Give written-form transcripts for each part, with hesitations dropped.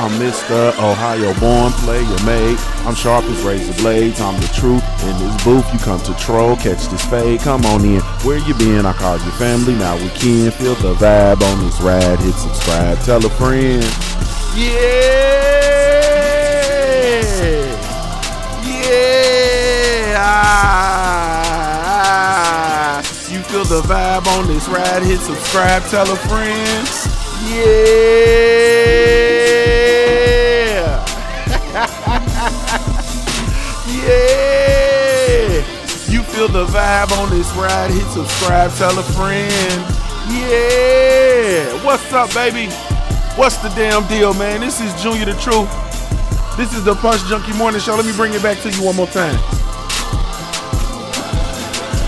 I'm Mr. Ohio born, player made. I'm sharp as razor blades, I'm the truth. In this booth, you come to troll, catch this fade. Come on in, where you been? I called your family, now we can feel the vibe on this ride. Hit subscribe, tell a friend. You feel the vibe on this ride, hit subscribe, tell a friend. You feel the vibe on this ride, hit subscribe, tell a friend. What's up, baby? What's the damn deal, man? This is Junior the Truth. This is the Punch Junkie Morning Show. Let me bring it back to you one more time.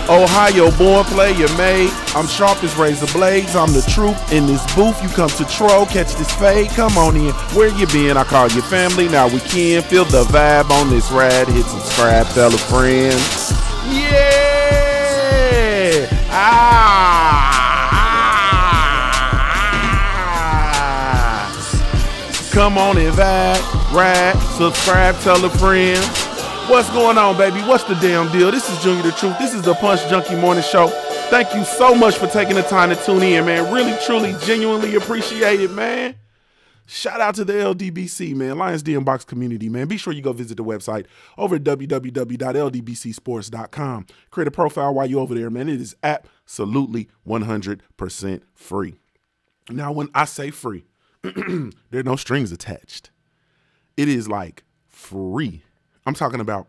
Ohio born, player made. I'm sharp as razor blades. I'm the truth. In this booth, you come to troll, catch this fade. Come on in, where you been? I call your family, now we can feel the vibe on this ride. Hit subscribe, tell a friend. Come on and vibe, ride, subscribe, tell a friend. What's going on, baby? What's the damn deal? This is Junior the Truth. This is the Punch Junkie Morning Show. Thank you so much for taking the time to tune in, man. Really, truly, genuinely appreciate it, man. Shout out to the LDBC, man. Lions Den Box community, man. Be sure you go visit the website over at www.ldbcsports.com. Create a profile while you're over there, man. It is absolutely 100% free. Now, when I say free, there are no strings attached. It is like free. I'm talking about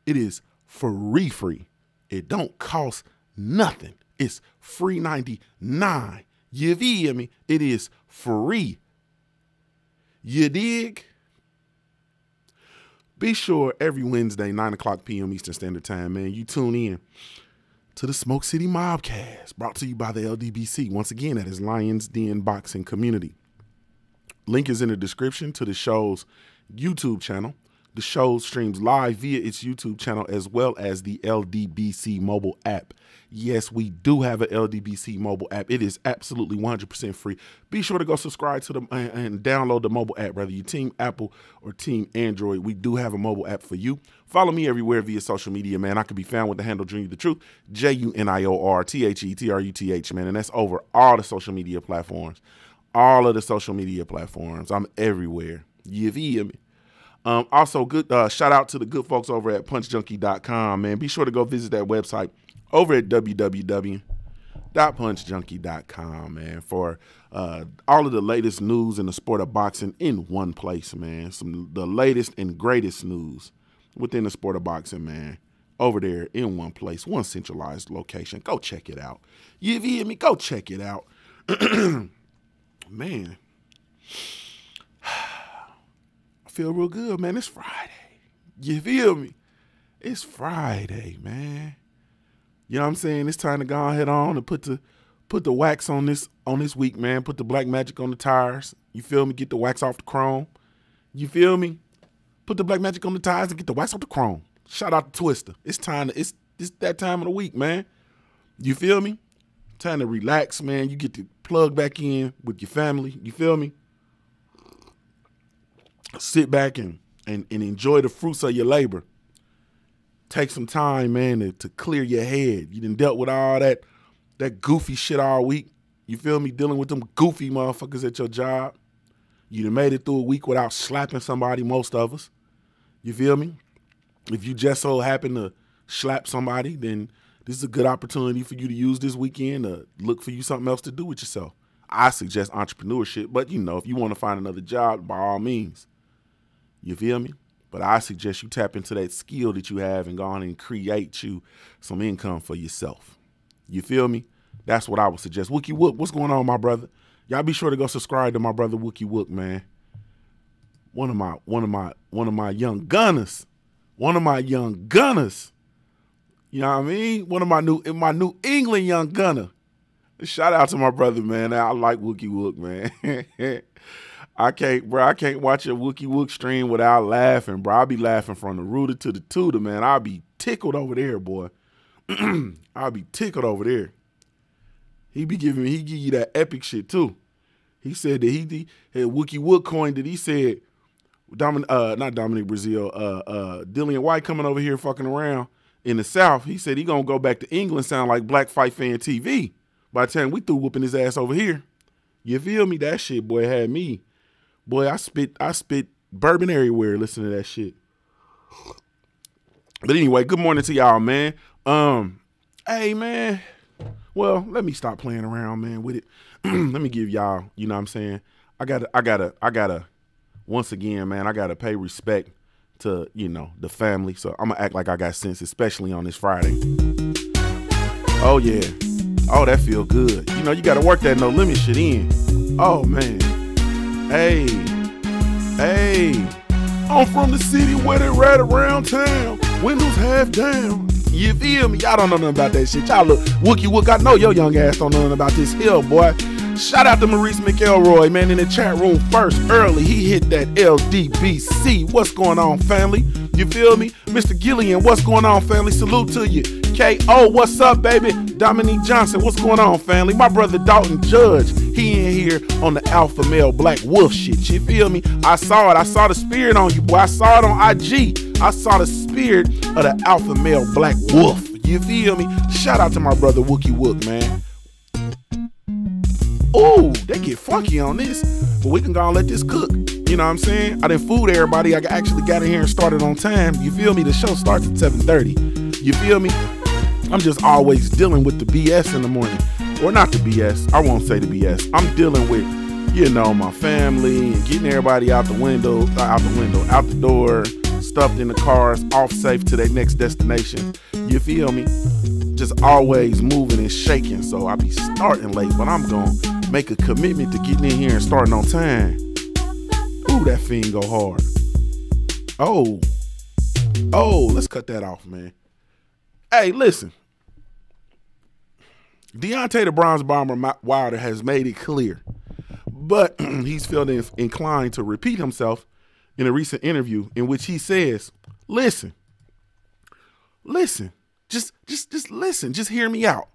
it is free. It don't cost nothing. It's free 99. You feel me? It is free. You dig? Be sure every Wednesday, 9 o'clock p.m. Eastern Standard Time, man, you tune in to the Smoke City Mobcast, brought to you by the LDBC. Once again, that is Lions Den Boxing Community. Link is in the description to the show's YouTube channel. The show streams live via its YouTube channel as well as the LDBC mobile app. Yes, we do have an LDBC mobile app. It is absolutely 100% free. Be sure to go subscribe to them and download the mobile app, whether you Team Apple or Team Android. We do have a mobile app for you. Follow me everywhere via social media, man. I can be found with the handle Junior the Truth, JUNIORTHETRUTH, man. And that's over all the social media platforms. All of the social media platforms. I'm everywhere. You feel me? Also, good shout out to the good folks over at punchjunkie.com, man. Be sure to go visit that website over at www.punchjunkie.com, man, for all of the latest news in the sport of boxing in one place, man. The latest and greatest news within the sport of boxing, man, over there in one place, one centralized location. Go check it out. You feel me? Go check it out. Man. Feel real good, man. It's Friday. You feel me? It's Friday, man. You know what I'm saying? It's time to go ahead on and put the wax on this week, man. Put the black magic on the tires. You feel me? Get the wax off the chrome. You feel me? Put the black magic on the tires and get the wax off the chrome. Shout out to Twister. It's that time of the week, man. You feel me? Time to relax, man. You get to plug back in with your family. You feel me? Sit back and enjoy the fruits of your labor. Take some time, man, to clear your head. You done dealt with all that goofy shit all week. You feel me? Dealing with them goofy motherfuckers at your job. You done made it through a week without slapping somebody, most of us. You feel me? If you just so happen to slap somebody, then this is a good opportunity for you to use this weekend to look for you something else to do with yourself. I suggest entrepreneurship, but, you know, if you want to find another job, by all means. You feel me? But I suggest you tap into that skill that you have and go on and create you some income for yourself. You feel me? That's what I would suggest. Wookie Wook, what's going on, my brother? Y'all be sure to go subscribe to my brother Wookie Wook, man. One of my young gunners. One of my young gunners. You know what I mean? One of my New England young gunner. Shout out to my brother, man. I like Wookie Wook, man. I can't watch a Wookie Wook stream without laughing, bro. I'll be laughing from the rooter to the tutor, man. I'll be tickled over there, boy. I'll be tickled over there. He give you that epic shit too. He said that he had Wookie Wook coined it. He said Not Dominic Brazil, Dillian White coming over here fucking around in the South. He said he gonna go back to England, sound like Black Fight Fan TV. By the time we through whooping his ass over here. You feel me? That shit, boy, had me. Boy, I spit bourbon everywhere listening to that shit. But anyway, good morning to y'all, man. Hey, man. Well, let me stop playing around, man, with it. Let me give y'all, you know what I'm saying? I gotta, once again, man, I gotta pay respect to, you know, the family. So I'm gonna act like I got sense, especially on this Friday. Oh, yeah. Oh, that feel good. You know, you gotta work that no limit shit in. Oh, man. Hey. I'm from the city where they right around town. Windows half down. You feel me? Y'all don't know nothing about that shit. Y'all look Wookie Wook. I know your young ass don't know nothing about this hill, boy. Shout out to Maurice McElroy, man, in the chat room first early. He hit that LDBC. What's going on, family? You feel me? Mr. Gillian, what's going on, family? Salute to you. K.O., what's up, baby? Dominique Johnson, what's going on, family? My brother Dalton Judge, he in here on the alpha male black wolf shit. You feel me? I saw it. I saw the spirit on you, boy. I saw it on IG. I saw the spirit of the alpha male black wolf. You feel me? Shout out to my brother Wookie Wook, man. Ooh, they get funky on this, but we can go and let this cook. You know what I'm saying? I didn't fool everybody. I actually got in here and started on time. You feel me? The show starts at 7:30. You feel me? I'm just always dealing with the BS in the morning. Or not the BS. I won't say the BS. I'm dealing with, you know, my family and getting everybody out the door, stuffed in the cars, off safe to their next destination. You feel me? Just always moving and shaking. So I be starting late, but I'm going to make a commitment to getting in here and starting on time. Ooh, that fiend go hard. Oh, let's cut that off, man. Hey, listen. Deontay the Bronze Bomber Wilder has made it clear, but he's felt inclined to repeat himself in a recent interview in which he says, listen, just listen, just hear me out.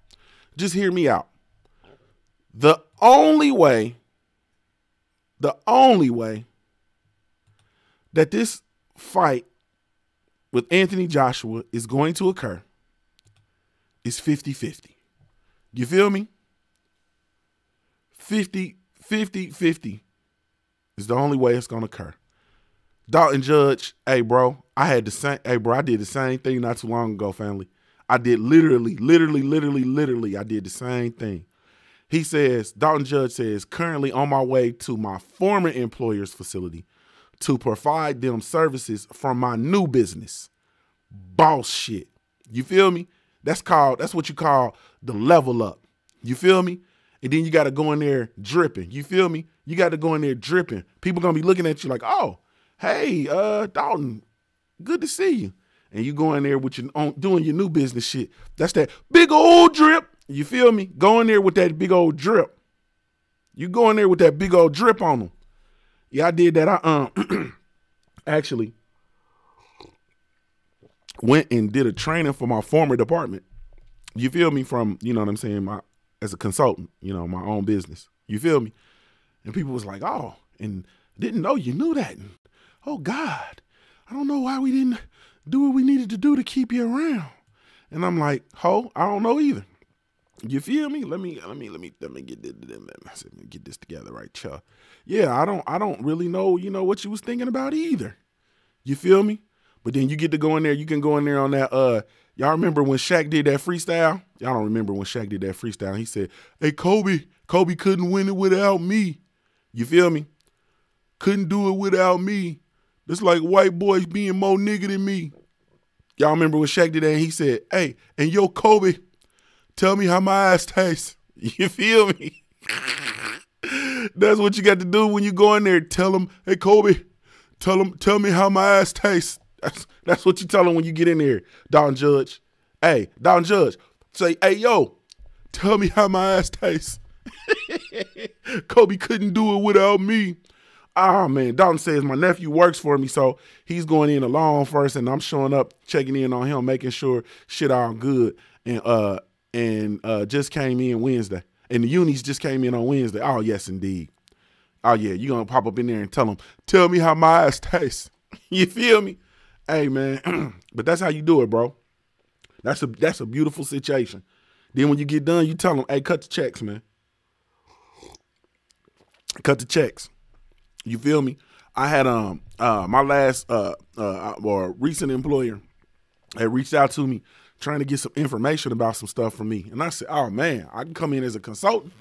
Just hear me out. The only way that this fight with Anthony Joshua is going to occur is 50-50. You feel me? 50-50 is the only way it's going to occur. Dalton Judge, hey, bro, I did the same thing not too long ago, family. I did literally, I did the same thing. He says, Dalton Judge says, currently on my way to my former employer's facility to provide them services from my new business. Boss shit. You feel me? That's what you call the level up. You feel me? And then you got to go in there dripping. You feel me? You got to go in there dripping. People going to be looking at you like, oh, hey, Dalton, good to see you. And you go in there with doing your new business shit. That's that big old drip. You feel me? Go in there with that big old drip. You go in there with that big old drip on them. Yeah, I did that. I actually went and did a training for my former department. You feel me? From, you know what I'm saying, as a consultant, you know, my own business. You feel me? And people was like, oh, and didn't know you knew that. And, oh, God, I don't know why we didn't do what we needed to do to keep you around. And I'm like, I don't know either. You feel me? Let me get this together right, Chuck. Yeah, I don't really know, you know, what you was thinking about either. You feel me? But then you get to go in there, you can go in there on that, y'all remember when Shaq did that freestyle? Y'all don't remember when Shaq did that freestyle. He said, hey, Kobe couldn't win it without me. You feel me? Couldn't do it without me. That's like white boys being more nigga than me. Y'all remember when Shaq did that? And he said, hey, and yo, Kobe, tell me how my ass tastes. You feel me? That's what you got to do when you go in there. Tell him, hey, Kobe, tell me how my ass tastes. That's what you tell him when you get in there, Dalton Judge. Hey, Dalton Judge, say, hey, yo, tell me how my ass tastes. Kobe couldn't do it without me. Ah, man, Dalton says my nephew works for me, so he's going in alone first, and I'm showing up, checking in on him, making sure shit all good. And just came in Wednesday. And the unis just came in on Wednesday. Oh, yes, indeed. Oh, yeah, you going to pop up in there and tell me how my ass tastes. You feel me? Hey, man, but that's how you do it, bro. That's a beautiful situation. Then when you get done, you tell them, hey, cut the checks, man. Cut the checks. You feel me? I had my last or recent employer had reached out to me trying to get some information about some stuff from me. And I said, oh, man, I can come in as a consultant.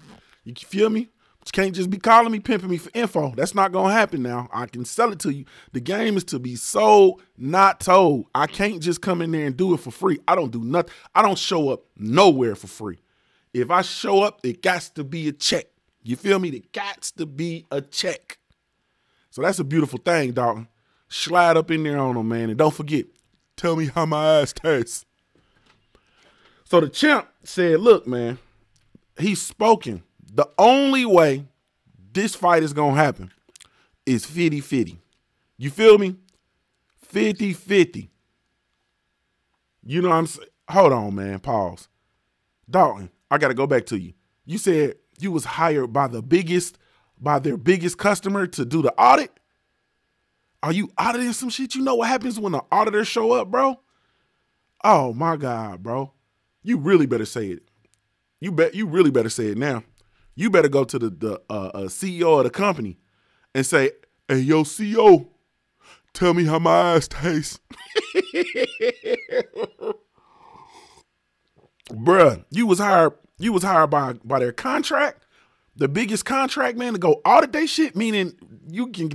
You feel me? But you can't just be calling me, pimping me for info. That's not going to happen now. I can sell it to you. The game is to be sold, not told. I can't just come in there and do it for free. I don't do nothing. I don't show up nowhere for free. If I show up, it got to be a check. You feel me? It got to be a check. So that's a beautiful thing, Dalton. Slide up in there on them, man. And don't forget, tell me how my ass tastes. So the champ said, look, man, he's spoken. The only way this fight is going to happen is 50-50. You feel me? 50-50. You know what I'm saying? Hold on, man. Pause. Dalton, I got to go back to you. You said you was hired by their biggest customer to do the audit. Are you auditing some shit? You know what happens when the auditors show up, bro? Oh my God, bro. You really better say it. You really better say it now. You better go to the CEO of the company and say, hey, yo, CEO, tell me how my ass tastes. Bruh, you was hired by their contract, the biggest contract, man, to go audit they shit, meaning you can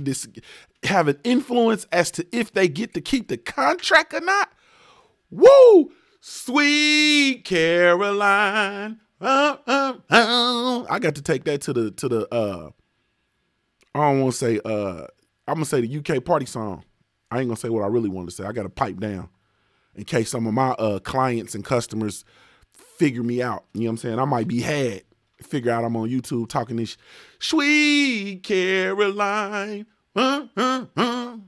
have an influence as to if they get to keep the contract or not. Woo! Sweet Caroline. I got to take that to the I don't want to say I'm gonna say the UK party song. I ain't gonna say what I really want to say. I got to pipe down in case some of my clients and customers figure me out. You know what I'm saying? I might be had. Figure out I'm on YouTube talking this Sweet Caroline and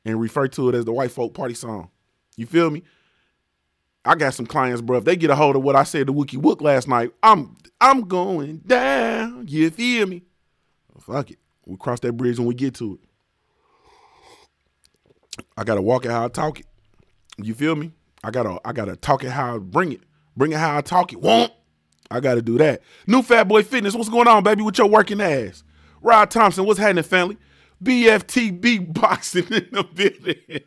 refer to it as the white folk party song. You feel me? I got some clients, bro. If they get a hold of what I said to Wookie Wook last night, I'm going down. You feel me? Fuck it. We'll cross that bridge when we get to it. I gotta walk it how I talk it. You feel me? I gotta talk it how I bring it. Bring it how I talk it. Won't. I gotta do that. New Fat Boy Fitness. What's going on, baby, with your working ass? Rod Thompson, what's happening, family? BFTB boxing in the building.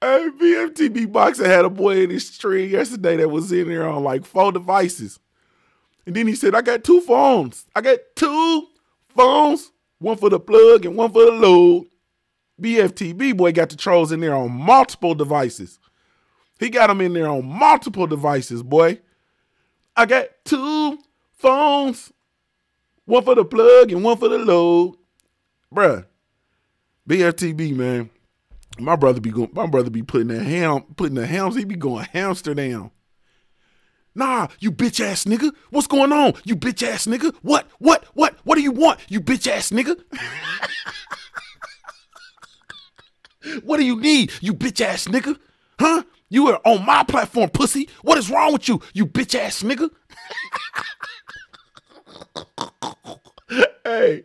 Hey, BFTB boxing had a boy in his stream yesterday that was in there on like 4 devices. And then he said, I got 2 phones. I got 2 phones. One for the plug and one for the load. BFTB boy got the trolls in there on multiple devices. He got them in there on multiple devices, boy. I got 2 phones. One for the plug and one for the load. Bruh. BFTB, man. My brother be putting the hams, he be going hamster down. Nah, you bitch ass nigga. What's going on? You bitch ass nigga. What do you want? You bitch ass nigga. What do you need? You bitch ass nigga. Huh? You are on my platform, pussy. What is wrong with you? You bitch ass nigga. Hey,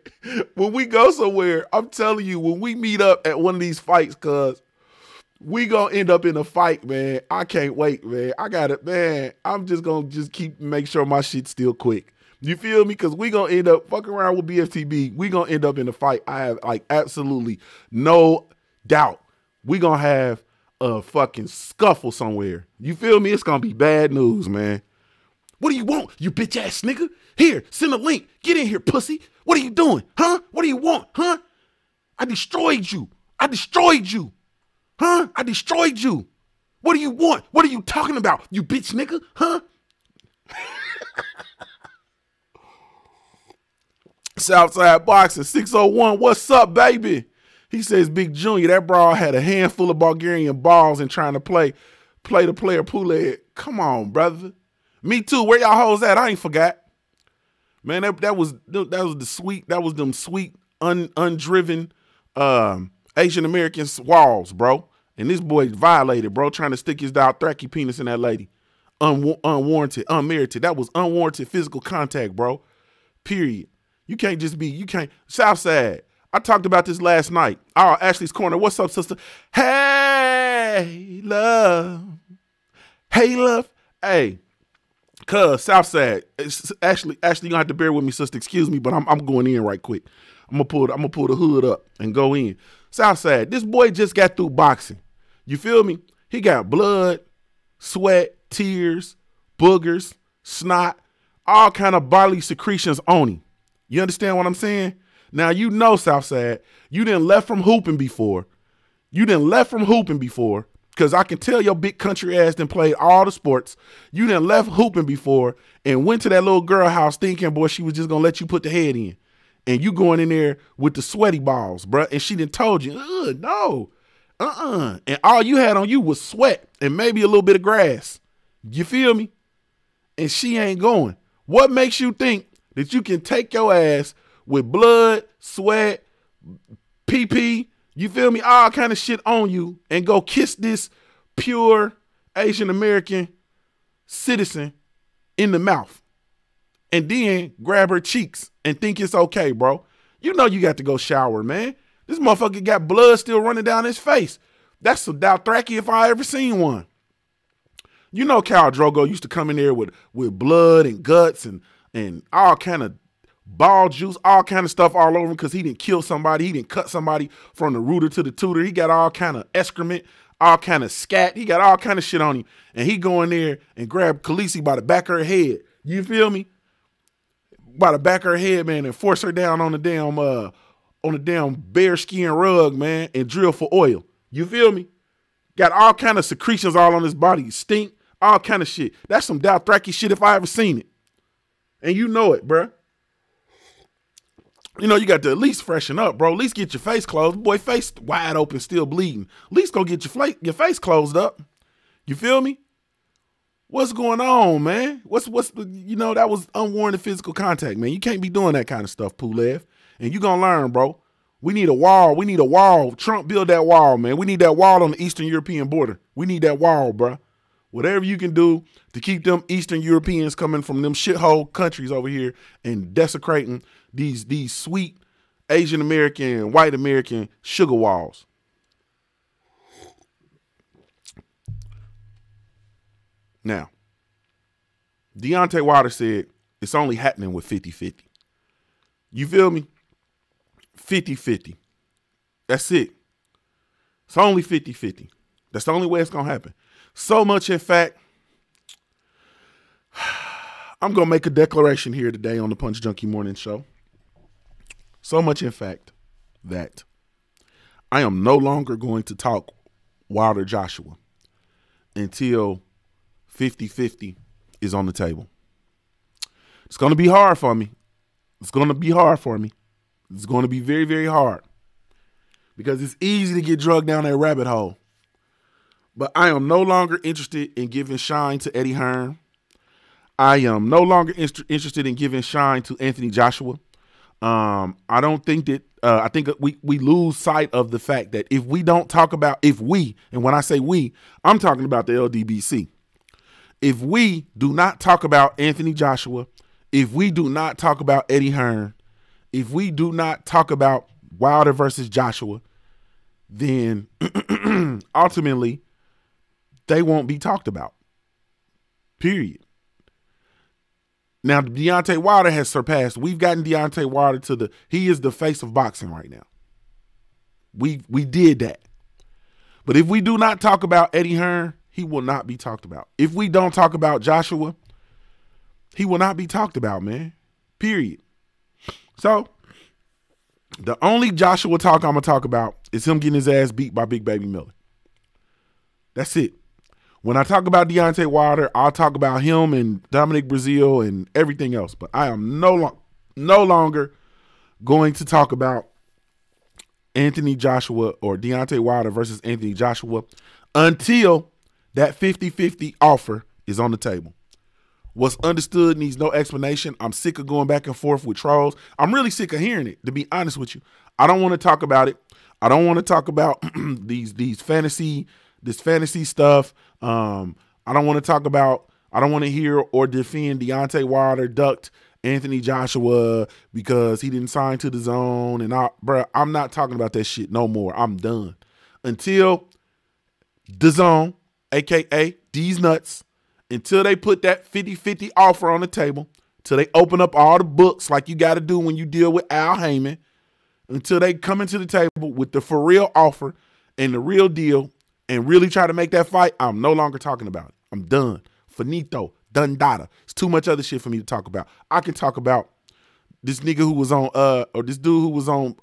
when we go somewhere, I'm telling you, when we meet up at one of these fights, cuz we gonna end up in a fight, man. I can't wait, man. I got it, man. I'm just gonna make sure my shit's still quick. You feel me? Cause we gonna end up fucking around with BFTB. We gonna end up in a fight. I have like absolutely no doubt. We gonna have a fucking scuffle somewhere. You feel me? It's gonna be bad news, man. What do you want, you bitch ass nigga? Here, send a link. Get in here, pussy. What are you doing? Huh? What do you want? Huh? I destroyed you. I destroyed you. Huh? I destroyed you. What do you want? What are you talking about, you bitch nigga? Huh? Southside Boxing 601. What's up, baby? He says, Big Junior, that brawl had a handful of Bulgarian balls and trying to play the player Poulet. Come on, brother. Me too. Where y'all hoes at? I ain't forgot. Man, that was them sweet, undriven Asian American walls, bro. And this boy violated, bro, trying to stick his Dothraki penis in that lady. unwarranted, unmerited. That was unwarranted physical contact, bro. Period. You can't. Southside. I talked about this last night. Oh, Ashley's Corner. What's up, sister? Hey, love. Hey, love. Hey, cuz Southside. Ashley, you gonna have to bear with me, sister. Excuse me, but I'm going in right quick. I'm gonna pull the hood up and go in. Southside. This boy just got through boxing. You feel me? He got blood, sweat, tears, boogers, snot, all kind of bodily secretions on him. You understand what I'm saying? Now, you know, Southside, you done left from hooping before. Because I can tell your big country ass done played all the sports. You done left hooping before and went to that little girl house thinking, boy, she was just going to let you put the head in. And you going in there with the sweaty balls, bruh. And she done told you, no, And all you had on you was sweat and maybe a little bit of grass. You feel me? And she ain't going. What makes you think that you can take your ass with blood, sweat, pee, you feel me, all kind of shit on you and go kiss this pure Asian American citizen in the mouth and then grab her cheeks and think it's okay, bro? You know you got to go shower, man. This motherfucker got blood still running down his face. That's some Dothraki if I ever seen one. You know Khal Drogo used to come in there with blood and guts and all kind of ball juice, all kind of stuff all over him because he didn't kill somebody. He didn't cut somebody from the rooter to the tutor. He got all kind of excrement, all kind of scat. He got all kind of shit on him. And he go in there and grab Khaleesi by the back of her head. You feel me? By the back of her head, man, and force her down on the damn bear skin rug, man, and drill for oil. You feel me? Got all kind of secretions all on his body. Stink, all kind of shit. That's some Dothraki shit if I ever seen it. And you know it, bruh. You know, you got to at least freshen up, bro. At least get your face closed. Boy, face wide open, still bleeding. At least go get your face closed up. You feel me? What's going on, man? That was unwarranted physical contact, man. You can't be doing that kind of stuff, Pulev. And you gonna learn, bro. We need a wall. Trump build that wall, man. We need that wall on the Eastern European border. We need that wall, bro. Whatever you can do to keep them Eastern Europeans coming from them shithole countries over here and desecrating these sweet Asian American, white American sugar walls. Now, Deontay Wilder said it's only happening with 50-50. You feel me? 50-50. That's it. It's only 50-50. That's the only way it's going to happen. So much, in fact, I'm going to make a declaration here today on the Punch Junkie Morning Show. So much, in fact, that I am no longer going to talk Wilder Joshua until 50-50 is on the table. It's going to be hard for me. It's going to be very, very hard because it's easy to get drugged down that rabbit hole. But I am no longer interested in giving shine to Eddie Hearn. I am no longer interested in giving shine to Anthony Joshua. I don't think that I think we lose sight of the fact that if we don't talk about, and when I say we, I'm talking about the LDBC. If we do not talk about Anthony Joshua, if we do not talk about Eddie Hearn, if we do not talk about Wilder versus Joshua, then ultimately they won't be talked about. Period. Now, Deontay Wilder has surpassed. We've gotten Deontay Wilder he is the face of boxing right now. We did that. But if we do not talk about Eddie Hearn, he will not be talked about. If we don't talk about Joshua, he will not be talked about, man. Period. So, the only Joshua talk I'm going to talk about is him getting his ass beat by Big Baby Miller. That's it. When I talk about Deontay Wilder, I'll talk about him and Dominic Breazeale and everything else. But I am no longer going to talk about Anthony Joshua or Deontay Wilder versus Anthony Joshua until that 50-50 offer is on the table. What's understood needs no explanation. I'm sick of going back and forth with trolls. I'm really sick of hearing it, to be honest with you. I don't want to talk about it. I don't want to talk about this fantasy stuff. I don't want to talk about I don't want to hear or defend Deontay Wilder ducked Anthony Joshua because he didn't sign to the zone. And I'm not talking about that shit no more. I'm done. Until the zone, a.k.a. these nuts, until they put that 50-50 offer on the table, until they open up all the books like you got to do when you deal with Al Heyman, until they come into the table with the for real offer and the real deal and really try to make that fight, I'm no longer talking about it. I'm done. Finito. Done data. It's too much other shit for me to talk about. I can talk about this nigga who was on or this dude who was on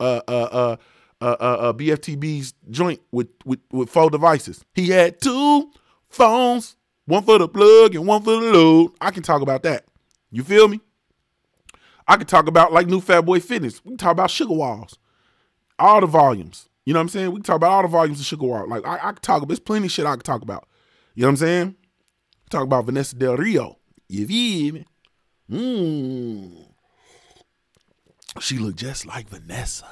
BFTB's joint with 4 devices. He had 2 phones, one for the plug and one for the load. I can talk about that. You feel me? I can talk about like New Fat Boy Fitness. We can talk about Sugar Walls. All the volumes. You know what I'm saying? We can talk about all the volumes of Sugar Walls. Like I can talk about, there's plenty of shit I can talk about. You know what I'm saying? Talk about Vanessa Del Rio. You feel me? She looked just like Vanessa.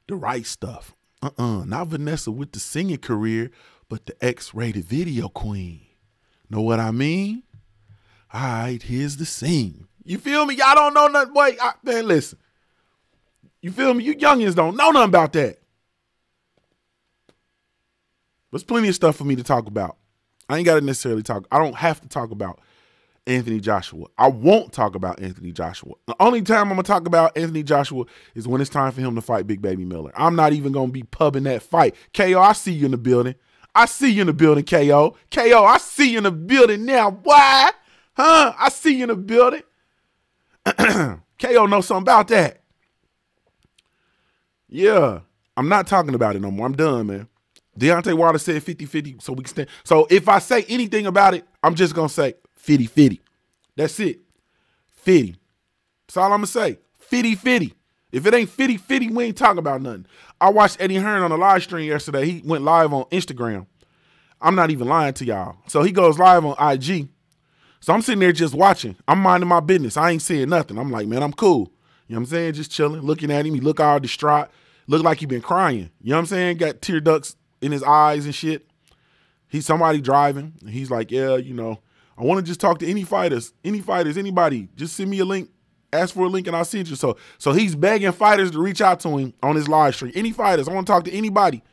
The right stuff. Not Vanessa with the singing career, but the X-rated video queen. Know what I mean? All right, here's the scene. You feel me? Y'all don't know nothing. Boy, man, listen. You feel me? You youngins don't know nothing about that. There's plenty of stuff for me to talk about. I ain't got to necessarily talk. I don't have to talk about Anthony Joshua. I won't talk about Anthony Joshua. The only time I'm going to talk about Anthony Joshua is when it's time for him to fight Big Baby Miller. I'm not even going to be pubbing that fight. KO, I see you in the building. I see you in the building, KO. KO, I see you in the building now. Why? Huh? I see you in the building. KO knows something about that. Yeah. I'm not talking about it no more. I'm done, man. Deontay Wilder said 50-50, so we can stand. So if I say anything about it, I'm just going to say 50-50. That's it. 50. That's all I'm going to say. 50-50. If it ain't 50-50, we ain't talking about nothing. I watched Eddie Hearn on a live stream yesterday. He went live on Instagram. I'm not even lying to y'all. So he goes live on IG. So I'm sitting there just watching. I'm minding my business. I ain't saying nothing. I'm like, man, I'm cool. You know what I'm saying? Just chilling, looking at him. He look all distraught. Look like he been crying. You know what I'm saying? Got tear ducts in his eyes and shit. He's somebody driving. And he's like, yeah, you know, I want to just talk to any fighters, anybody. Just send me a link. Ask for a link and I'll send you. So he's begging fighters to reach out to him on his live stream. Any fighters. I want to talk to anybody.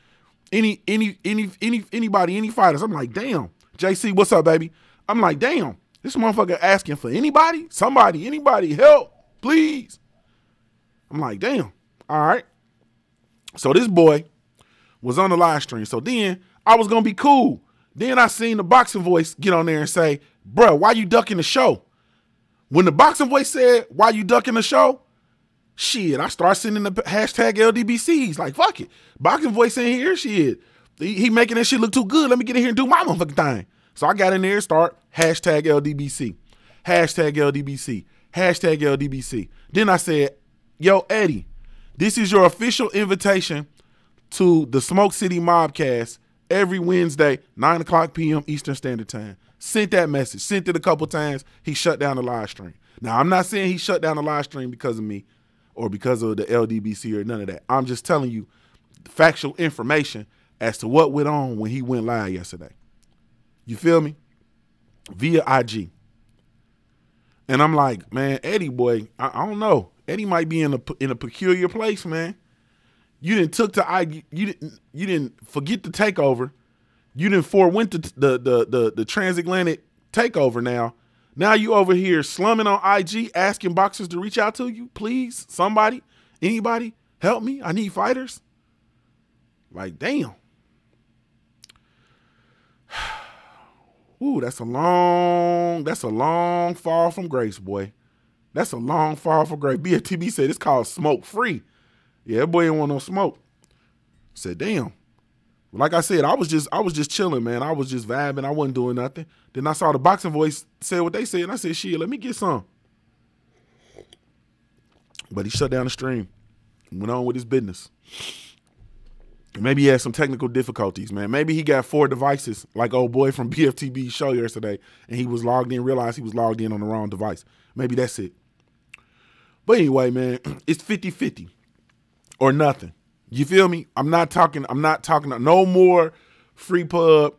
Anybody, any fighters. I'm like, damn. JC, what's up, baby? I'm like, damn. This motherfucker asking for anybody? Somebody, anybody, help, please. I'm like, damn. All right. So this boy was on the live stream. So then I was going to be cool. Then I seen the boxing voice get on there and say, bro, why you ducking the show? When the boxing voice said, why you ducking the show? Shit, I start sending the hashtag LDBCs. Like, fuck it. Boxing voice in here, shit. He making that shit look too good. Let me get in here and do my motherfucking thing. So I got in there and start hashtag LDBC. Hashtag LDBC. Hashtag LDBC. Then I said, yo, Eddie, this is your official invitation to the Smoke City Mobcast every Wednesday, 9:00 p.m. Eastern Standard Time. Sent that message. Sent it a couple times. He shut down the live stream. Now, I'm not saying he shut down the live stream because of me or because of the LDBC or none of that. I'm just telling you factual information as to what went on when he went live yesterday. You feel me? Via IG. And I'm like, man, Eddie, boy, I don't know. Eddie might be in a peculiar place, man. You didn't took to IG. You didn't forget the takeover. You didn't forewent the transatlantic takeover. Now you over here slumming on IG, asking boxers to reach out to you, please, somebody, anybody, help me. I need fighters. Like, damn. Ooh, that's a long fall from grace, boy. That's a long fall from grace. BFTB said it's called smoke free. Yeah, that boy didn't want no smoke. Said, damn. Like I said, I was just chilling, man. I was just vibing. I wasn't doing nothing. Then I saw the boxing voice say what they said, and I said, shit, let me get some. But he shut down the stream. Went on with his business. Maybe he had some technical difficulties, man. Maybe he got 4 devices, like old boy from BFTB's show yesterday, and he was logged in, realized he was logged in on the wrong device. Maybe that's it. But anyway, man, it's 50-50 or nothing. You feel me? I'm not talking no more free pub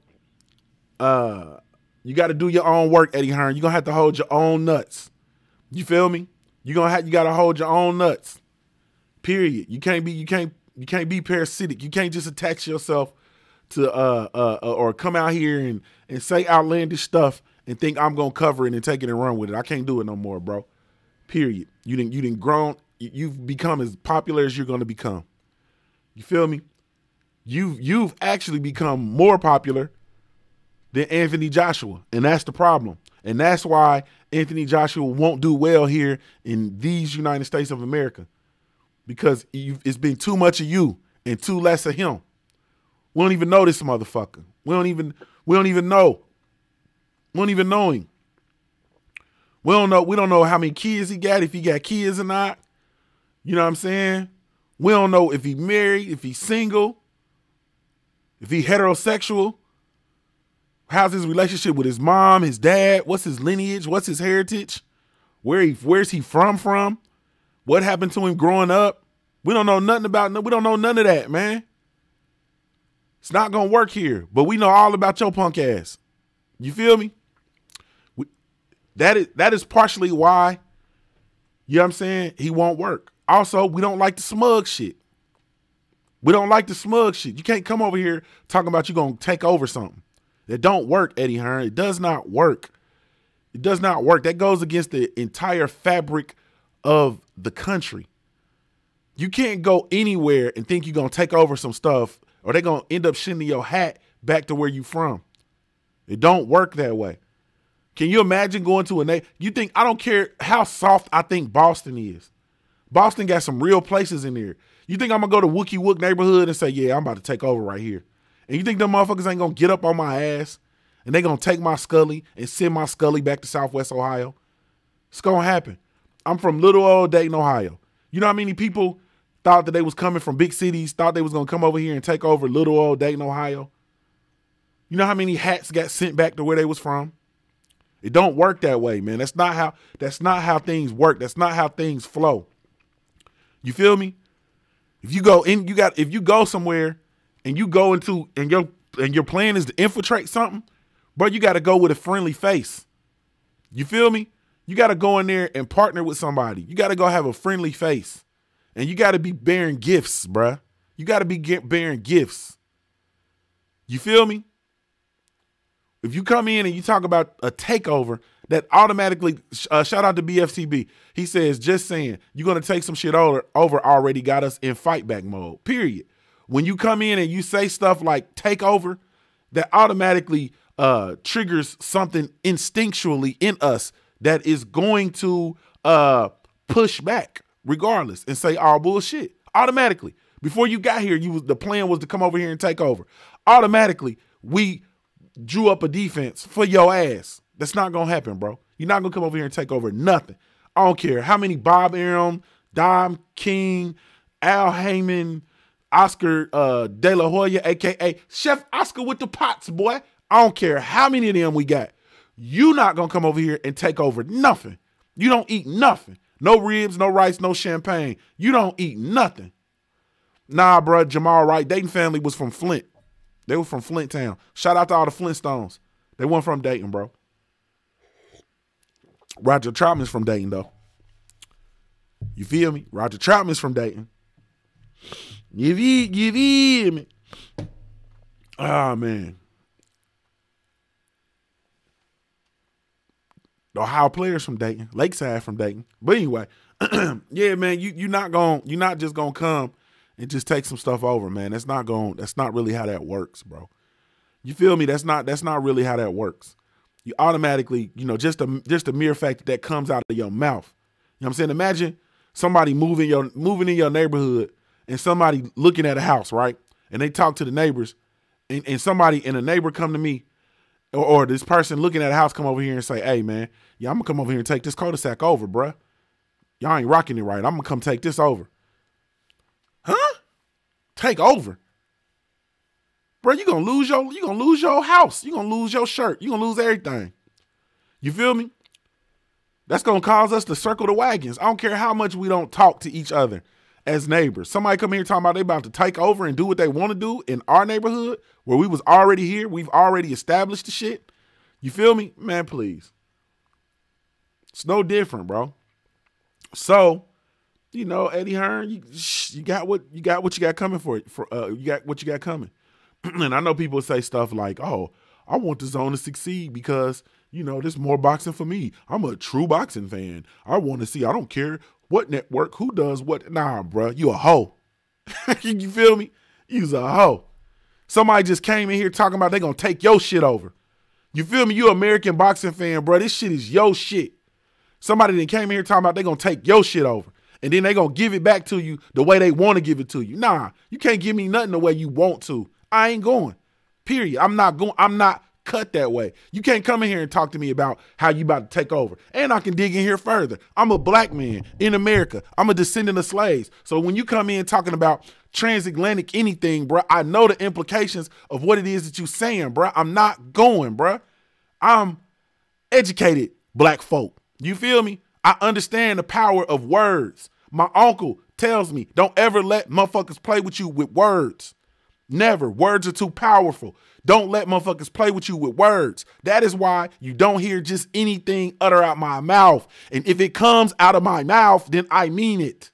You got to do your own work, Eddie Hearn. You're going to have to hold your own nuts. You feel me? You got to hold your own nuts. Period. You can't be parasitic. You can't just attach yourself to or come out here and say outlandish stuff and think I'm going to cover it and take it and run with it. I can't do it no more, bro. Period. You didn't grown. You've become as popular as you're going to become. You feel me? You've actually become more popular than Anthony Joshua, and that's the problem. And that's why Anthony Joshua won't do well here in these United States of America, because it's been too much of you and too less of him. We don't even know this motherfucker. We don't even know. We don't even know him. We don't know how many kids he got, if he got kids or not. You know what I'm saying? We don't know if he married, if he's single, if he heterosexual. How's his relationship with his mom, his dad? What's his lineage? What's his heritage? Where's he from? What happened to him growing up? We don't know nothing about. We don't know none of that, man. It's not gonna work here. But we know all about your punk ass. You feel me? That is partially why. You know what I'm saying? He won't work. Also, we don't like the smug shit. We don't like the smug shit. You can't come over here talking about you gonna take over something. It don't work, Eddie Hearn. It does not work. It does not work. That goes against the entire fabric of the country. You can't go anywhere and think you're going to take over some stuff, or they're going to end up sending your hat back to where you from. It don't work that way. Can you imagine going to you think, I don't care how soft I think Boston is. Boston got some real places in there. You think I'm going to go to Wookie Wook neighborhood and say, yeah, I'm about to take over right here. And you think them motherfuckers ain't going to get up on my ass and they going to take my Scully and send my Scully back to Southwest Ohio? It's going to happen. I'm from little old Dayton, Ohio. You know how many people thought that they was coming from big cities, thought they was going to come over here and take over little old Dayton, Ohio? You know how many hats got sent back to where they was from? It don't work that way, man. That's not how things work. That's not how things flow. You feel me? If you go somewhere and you go into and your plan is to infiltrate something, bro, you got to go with a friendly face. You feel me? You got to go in there and partner with somebody. You got to go have a friendly face, and you got to be bearing gifts, bruh. You got to be bearing gifts. You feel me? If you come in and you talk about a takeover, that automatically, shout out to BFCB. He says, just saying, you're going to take some shit over already got us in fight back mode, period. When you come in and you say stuff like take over, that automatically triggers something instinctually in us that is going to push back regardless and say all bullshit automatically. Before you got here, the plan was to come over here and take over. Automatically, we drew up a defense for your ass. That's not going to happen, bro. You're not going to come over here and take over nothing. I don't care how many Bob Arum, Dom King, Al Heyman, Oscar De La Hoya, a.k.a. Chef Oscar with the pots, boy. I don't care how many of them we got. You not going to come over here and take over nothing. You don't eat nothing. No ribs, no rice, no champagne. You don't eat nothing. Nah, bro, Jamal Wright. Dayton family was from Flint. They were from Flint town. Shout out to all the Flintstones. They weren't from Dayton, bro. Roger Troutman's from Dayton, though. You feel me? Roger Troutman's from Dayton. You feel me? Oh, man. The Ohio players from Dayton. Lakeside from Dayton. But anyway, yeah, man, you're not just gonna come and just take some stuff over, man. That's not really how that works, bro. You feel me? That's not really how that works. You automatically, just the mere fact that comes out of your mouth. You know what I'm saying? Imagine somebody moving in your neighborhood and somebody looking at a house, right? And they talk to the neighbors and a neighbor come to me or this person looking at a house come over here and say, hey, man, yeah, I'm going to come over here and take this cul-de-sac over, bruh. Y'all ain't rocking it right. I'm going to come take this over. Huh? Take over? Bro, you're going to lose your house. You're going to lose your shirt. You're going to lose everything. You feel me? That's going to cause us to circle the wagons. I don't care how much we don't talk to each other as neighbors. Somebody come here talking about they about to take over and do what they want to do in our neighborhood where we was already here. We've already established the shit. You feel me? Man, please. It's no different, bro. So, you know, Eddie Hearn, you got what you got coming for it. You got what you got coming. And I know people say stuff like, "Oh, I want the zone to succeed because, you know, there's more boxing for me. I'm a true boxing fan. I want to see. I don't care what network, who does what." Nah, bro, you a hoe. You feel me? You's a hoe. Somebody just came in here talking about they gonna take your shit over. You feel me? You American boxing fan, bro. This shit is your shit. Somebody that came in here talking about they gonna take your shit over. And then they gonna give it back to you the way they want to give it to you. Nah, you can't give me nothing the way you want to. I ain't going. Period. I'm not cut that way. You can't come in here and talk to me about how you about to take over. And I can dig in here further. I'm a black man in America. I'm a descendant of slaves. So when you come in talking about transatlantic anything, bro, I know the implications of what it is that you saying, bro. I'm not going, bro. I'm educated black folk. You feel me? I understand the power of words. My uncle tells me, don't ever let motherfuckers play with you with words. Never. Words are too powerful. Don't let motherfuckers play with you with words. That is why you don't hear just anything utter out my mouth. And if it comes out of my mouth, then I mean it.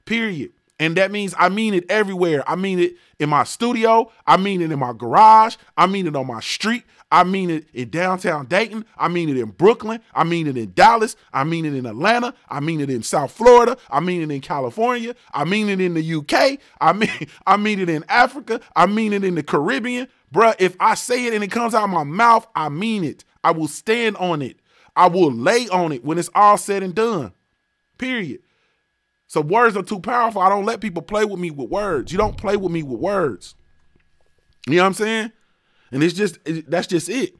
Period. And that means I mean it everywhere. I mean it in my studio. I mean it in my garage. I mean it on my street. I mean it in downtown Dayton. I mean it in Brooklyn. I mean it in Dallas. I mean it in Atlanta. I mean it in South Florida. I mean it in California. I mean it in the UK. I mean it in Africa. I mean it in the Caribbean. Bruh, if I say it and it comes out of my mouth, I mean it. I will stand on it. I will lay on it when it's all said and done. Period. So words are too powerful. I don't let people play with me with words. You don't play with me with words. You know what I'm saying? And that's just it.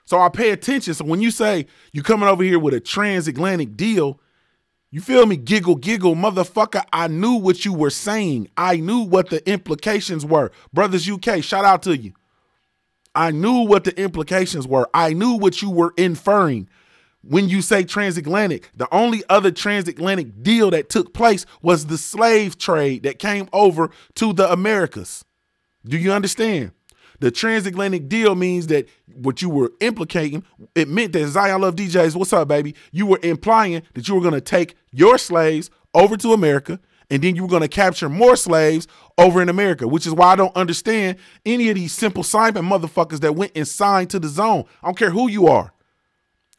So I pay attention. So when you say you coming over here with a transatlantic deal, you feel me? Giggle, giggle, motherfucker. I knew what you were saying. I knew what the implications were. Brothers UK, shout out to you. I knew what the implications were. I knew what you were inferring. When you say transatlantic, the only other transatlantic deal that took place was the slave trade that came over to the Americas. Do you understand? The transatlantic deal means that what you were implicating, it meant that Zion Love DJs, what's up, baby? You were implying that you were going to take your slaves over to America, and then you were going to capture more slaves over in America, which is why I don't understand any of these Simple Simon motherfuckers that went and signed to the zone. I don't care who you are.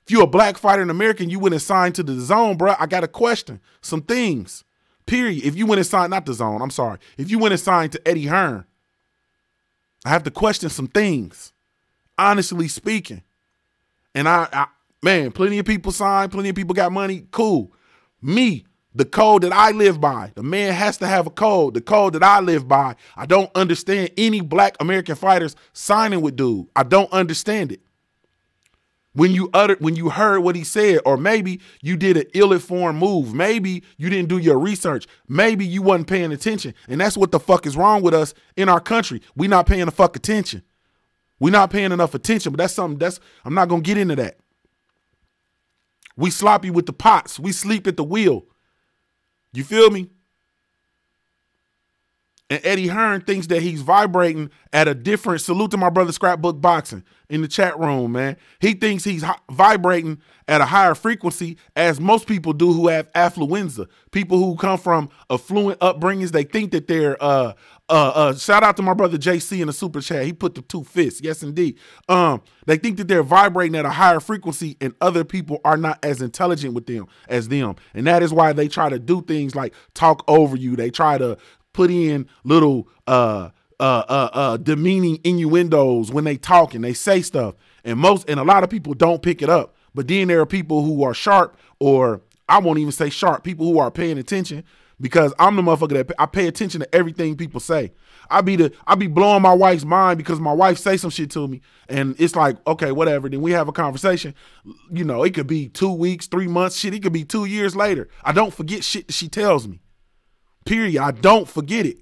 If you're a black fighter in America and you went and signed to the zone, bro, I got a question. Some things, period. If you went and signed, not the zone, I'm sorry. If you went and signed to Eddie Hearn, I have to question some things, honestly speaking. And man, plenty of people signed, plenty of people got money, cool. Me, the code that I live by, the man has to have a code, the code that I live by. I don't understand any black American fighters signing with dude. I don't understand it. When you heard what he said, or maybe you did an ill-informed move. Maybe you didn't do your research. Maybe you wasn't paying attention. And that's what the fuck is wrong with us in our country. We not paying the fuck attention. We not paying enough attention, but that's something I'm not going to get into that. We sloppy with the pots. We sleep at the wheel. You feel me? And Eddie Hearn thinks that he's vibrating at a different, salute to my brother Scrapbook Boxing in the chat room, man. He thinks he's vibrating at a higher frequency as most people do who have affluenza. People who come from affluent upbringings, they think that they're, shout out to my brother JC in the super chat. He put the 2 fists. Yes, indeed. They think that they're vibrating at a higher frequency and other people are not as intelligent with them as them. And that is why they try to do things like talk over you. They try to put in little demeaning innuendos when they talk and they say stuff. And a lot of people don't pick it up. But then there are people who are sharp, or I won't even say sharp, people who are paying attention, because I'm the motherfucker that I pay attention to everything people say. I be blowing my wife's mind because my wife say some shit to me and it's like, okay, whatever. Then we have a conversation. You know, it could be 2 weeks, 3 months, shit. It could be 2 years later. I don't forget shit that she tells me. Period. I don't forget it.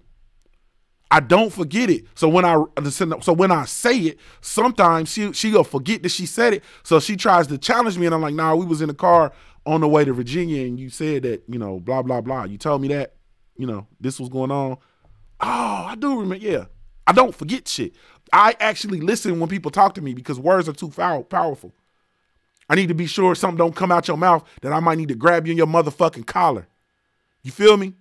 I don't forget it. So when I say it, sometimes she'll forget that she said it. So she tries to challenge me and I'm like, nah, we was in the car on the way to Virginia and you said that, you know, blah, blah, blah. You told me that, you know, this was going on. Oh, I do remember. Yeah. I don't forget shit. I actually listen when people talk to me because words are too powerful. I need to be sure something don't come out your mouth that I might need to grab you in your motherfucking collar. You feel me?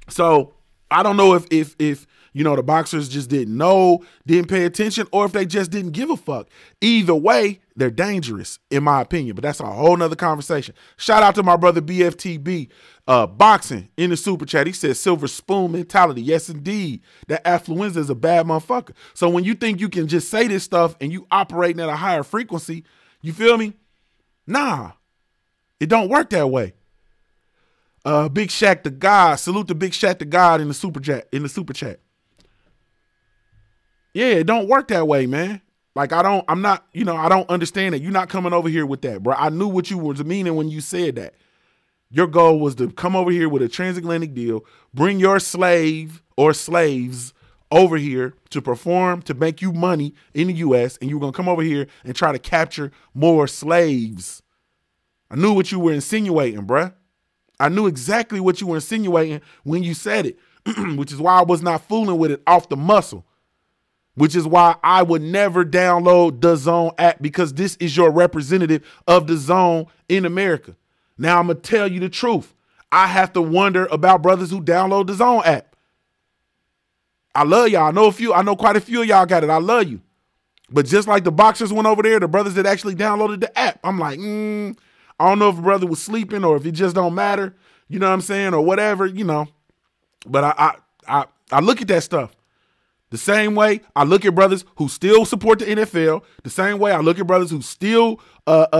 So I don't know if the boxers just didn't know, didn't pay attention, or if they just didn't give a fuck. Either way, they're dangerous, in my opinion. But that's a whole nother conversation. Shout out to my brother BFTB, boxing in the super chat. He says silver spoon mentality. Yes, indeed. That affluenza is a bad motherfucker. So when you think you can just say this stuff and you operating at a higher frequency, you feel me? Nah, it don't work that way. Big Shaq to God. Salute to Big Shaq to God in the super chat. Yeah, it don't work that way, man. Like I don't understand it. You're not coming over here with that, bro. I knew what you were meaning when you said that. Your goal was to come over here with a transatlantic deal, bring your slave or slaves over here to perform, to make you money in the U.S., and you were going to come over here and try to capture more slaves. I knew what you were insinuating, bruh. I knew exactly what you were insinuating when you said it, which is why I was not fooling with it off the muscle, which is why I would never download the Zone app, because this is your representative of the Zone in America. Now I'm going to tell you the truth. I have to wonder about brothers who download the Zone app. I love y'all. I know quite a few of y'all got it. I love you. But just like the boxers went over there, the brothers that actually downloaded the app, I'm like, I don't know if a brother was sleeping or if it just don't matter, you know what I'm saying, or whatever, But I look at that stuff the same way I look at brothers who still support the NFL, the same way I look at brothers who still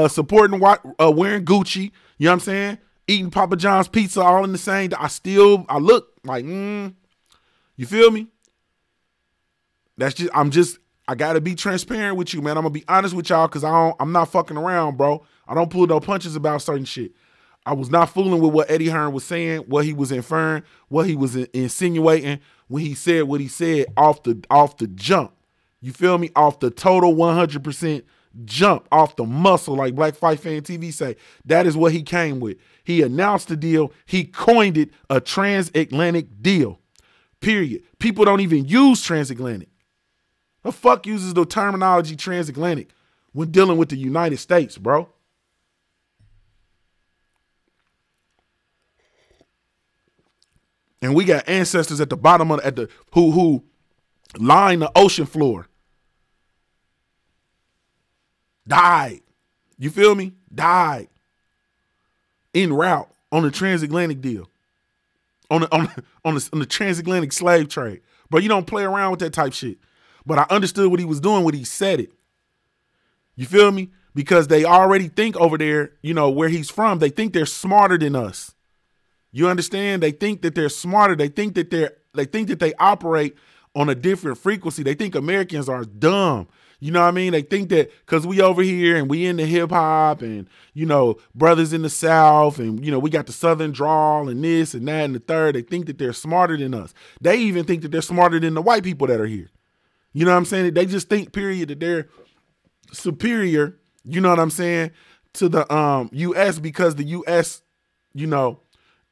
supporting wearing Gucci, you know what I'm saying, eating Papa John's pizza, all in the same. I look like, you feel me? I got to be transparent with you, man. I'm going to be honest with y'all because I'm not fucking around, bro. I don't pull no punches about certain shit. I was not fooling with what Eddie Hearn was saying, what he was inferring, what he was insinuating when he said what he said off the jump. You feel me? Off the total 100% jump, off the muscle, like Black Fight Fan TV say. That is what he came with. He announced the deal. He coined it a transatlantic deal, period. People don't even use transatlantic. The fuck uses the terminology transatlantic when dealing with the United States, bro? And we got ancestors at the bottom of who line the ocean floor. Died. You feel me? Died. En route on the transatlantic deal. On the transatlantic slave trade. Bro, you don't play around with that type shit. But I understood what he was doing when he said it. You feel me? Because they already think over there, where he's from, they think they're smarter than us. You understand? They think that they're smarter. They think that they operate on a different frequency. They think Americans are dumb. You know what I mean? They think that because we over here and we into hip hop and, brothers in the South and, we got the Southern drawl and this and that and the third. They think that they're smarter than us. They even think that they're smarter than the white people that are here. You know what I'm saying? They just think, period, that they're superior, you know what I'm saying, to the U.S. because the U.S.,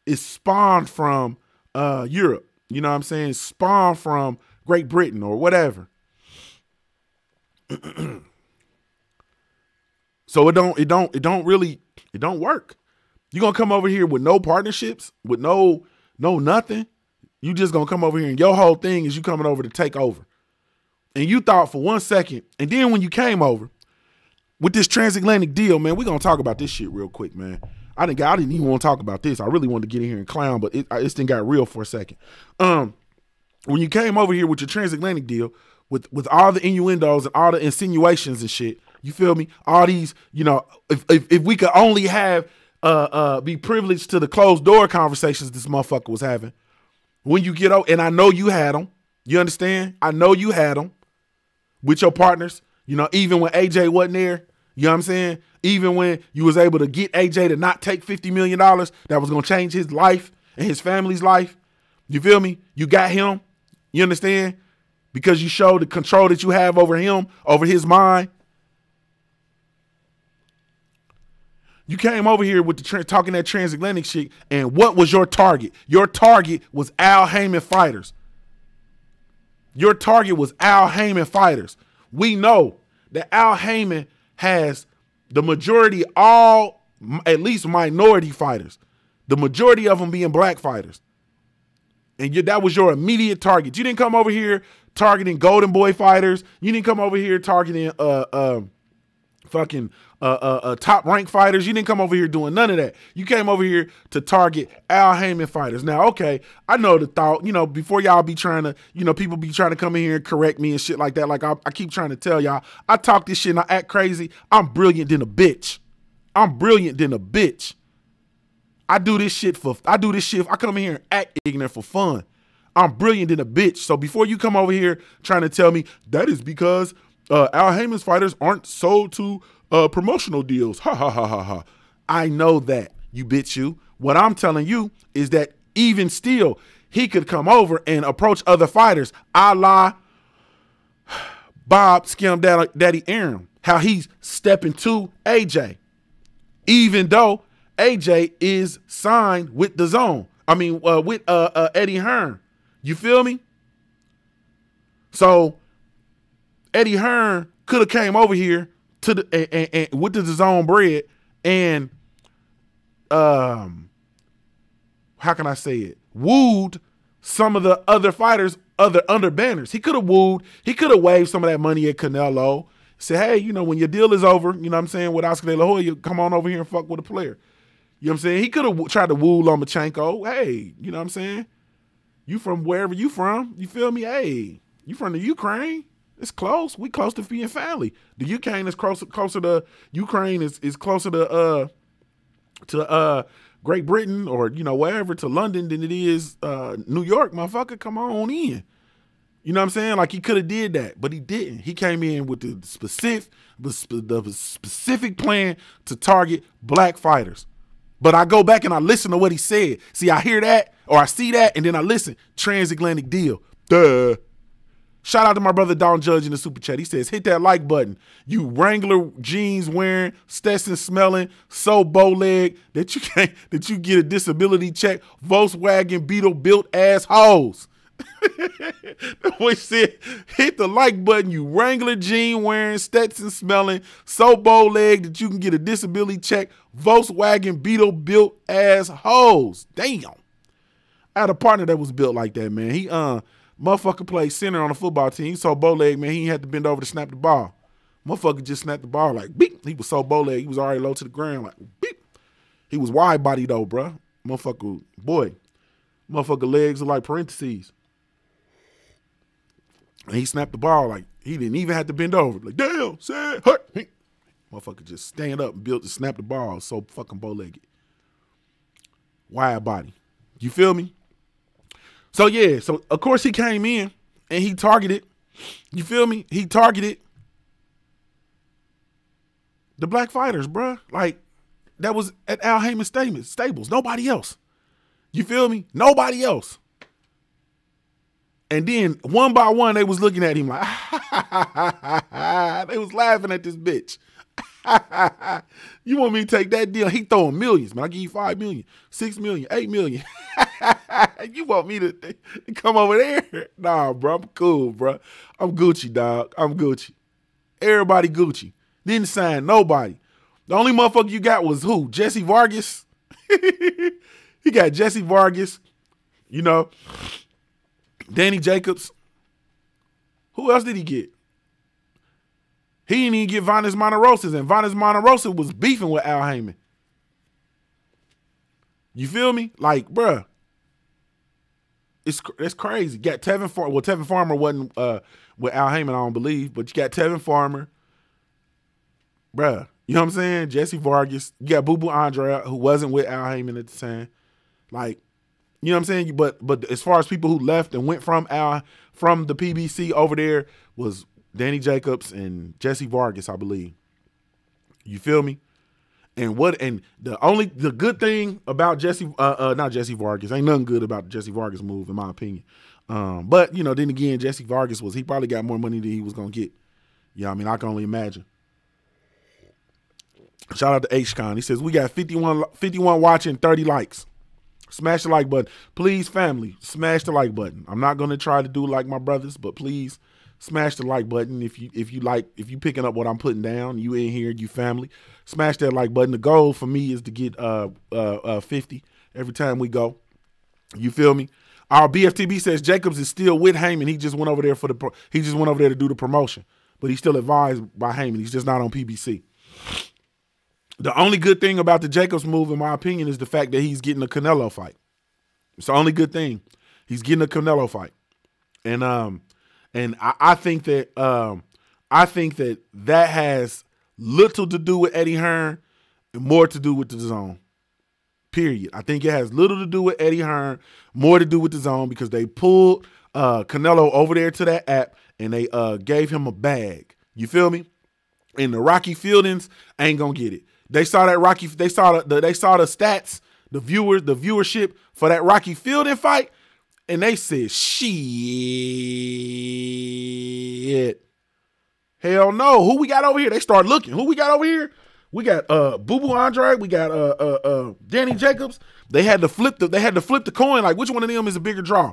is spawned from Europe. You know what I'm saying? Spawned from Great Britain or whatever. So it don't work. You're gonna come over here with no partnerships, with no nothing. You just gonna come over here and your whole thing is you coming over to take over. And you thought for 1 second, and then when you came over with this transatlantic deal, man, we're gonna talk about this shit real quick, man. I didn't even want to talk about this. I really wanted to get in here and clown, but this thing got real for a second. When you came over here with your transatlantic deal, with all the innuendos and all the insinuations and shit, you feel me? All these, if we could only have be privileged to the closed door conversations this motherfucker was having. When you get out, and I know you had them. You understand? I know you had them with your partners. Even when AJ wasn't there. You know what I'm saying? Even when you was able to get AJ to not take $50 million that was going to change his life and his family's life. You feel me? You got him. You understand? Because you showed the control that you have over him, over his mind. You came over here with talking that transatlantic shit, and what was your target? Your target was Al Heyman fighters. Your target was Al Haymon fighters. We know that Al Haymon has the majority, at least minority fighters. The majority of them being black fighters. And that was your immediate target. You didn't come over here targeting Golden Boy fighters. You didn't come over here targeting top rank fighters. You didn't come over here doing none of that. You came over here to target Al Haymon fighters. Now, okay, I know the thought, before y'all be trying to, people be trying to come in here and correct me and shit like that. Like I keep trying to tell y'all, I talk this shit and I act crazy. I'm brilliant than a bitch. I'm brilliant than a bitch. I do this shit. I come in here and act ignorant for fun. I'm brilliant than a bitch. So before you come over here trying to tell me that is because Al Haymon's fighters aren't sold to promotional deals. Ha ha ha ha ha. I know that, you bitch you. What I'm telling you is that even still, he could come over and approach other fighters, a la Bob Scam Daddy Aaron, how he's stepping to AJ, even though AJ is signed with the Zone. With Eddie Hearn. You feel me? So Eddie Hearn could have came over here to and with the Zone bread and how can I say it? Wooed some of the other fighters, under banners. He could have waved some of that money at Canelo. Say, hey, when your deal is over, you know what I'm saying, with Oscar De La Hoya, come on over here and fuck with a player. You know what I'm saying? He could have tried to woo Lomachenko. Hey, you know what I'm saying? You from wherever you from, you feel me? Hey, you from the Ukraine? It's close. We close to being family. The Ukraine is closer to Ukraine is closer to Great Britain or wherever, to London, than it is New York. Motherfucker, come on in. You know what I'm saying? Like, he could have did that, but he didn't. He came in with the specific plan to target black fighters. But I go back and I listen to what he said. See, I hear that or I see that and then I listen. Transatlantic deal. Duh. Shout out to my brother Don Judge in the super chat. He says, hit that like button. You Wrangler jeans wearing, Stetson smelling, so bow leg that you get a disability check, Volkswagen Beetle built assholes. The boy said, hit the like button, you Wrangler jean wearing, Stetson smelling, so bow leg that you can get a disability check, Volkswagen Beetle built assholes. Damn. I had a partner that was built like that, man. He motherfucker played center on a football team. He so bow leg, man, he had to bend over to snap the ball. Motherfucker just snapped the ball like beep. He was so bow leg, he was already low to the ground like beep. He was wide body though, bro. Motherfucker legs are like parentheses. And he snapped the ball like he didn't even have to bend over. Like, damn, sad, hurt. Motherfucker just stand up and built to snap the ball. So fucking bow-legged. Wide body. You feel me? So, yeah. So, of course, he came in and he targeted. You feel me? He targeted the black fighters, bruh. Like, that was at Al Haymon stables. Nobody else. You feel me? Nobody else. And then one by one, they was looking at him like, they was laughing at this bitch. You want me to take that deal? He throwing millions, man. I give you 5 million, 6 million, 8 million. You want me to come over there? Nah, bro, I'm cool, bro. I'm Gucci, dog. I'm Gucci. Everybody Gucci. Didn't sign nobody. The only motherfucker you got was who? Jesse Vargas. He got Jesse Vargas, Danny Jacobs. Who else did he get? He didn't even get Vanes Monterosa, and Vanes Monterosa was beefing with Al Haymon. You feel me? Like, bruh, it's crazy. You got Tevin Farmer. Well, Tevin Farmer wasn't with Al Haymon, I don't believe, but you got Tevin Farmer. Bruh, you know what I'm saying? Jesse Vargas. You got Boo Boo Andrea, who wasn't with Al Haymon at the time. Like, you know what I'm saying? But as far as people who left and went from the PBC over there was Danny Jacobs and Jesse Vargas, I believe. You feel me? And the good thing about not Jesse Vargas, ain't nothing good about the Jesse Vargas move, in my opinion. But then again, Jesse Vargas he probably got more money than he was gonna get. Yeah, I mean, I can only imagine. Shout out to H-Con. He says, we got 51 watching, 30 likes. Smash the like button. Please, family, smash the like button. I'm not gonna try to do like my brothers, but please smash the like button if you picking up what I'm putting down, you in here, you family. Smash that like button. The goal for me is to get 50 every time we go. You feel me? Our BFTB says Jacobs is still with Heyman. He just went over there to do the promotion, but he's still advised by Heyman. He's just not on PBC. The only good thing about the Jacobs move, in my opinion, is the fact that he's getting a Canelo fight. It's the only good thing. He's getting a Canelo fight, and I think that that has little to do with Eddie Hearn and more to do with the zone. Period. I think it has little to do with Eddie Hearn, more to do with the zone, because they pulled Canelo over there to that app and they gave him a bag. You feel me? And the Rocky Fieldings ain't gonna get it. They saw that Rocky. They saw the stats, the viewership for that Rocky Fielding fight, and they said, "Shit, hell no." Who we got over here? They started looking. Who we got over here? We got Boo Boo Andrade. We got Danny Jacobs. They had to flip the coin. Like, which one of them is a bigger draw?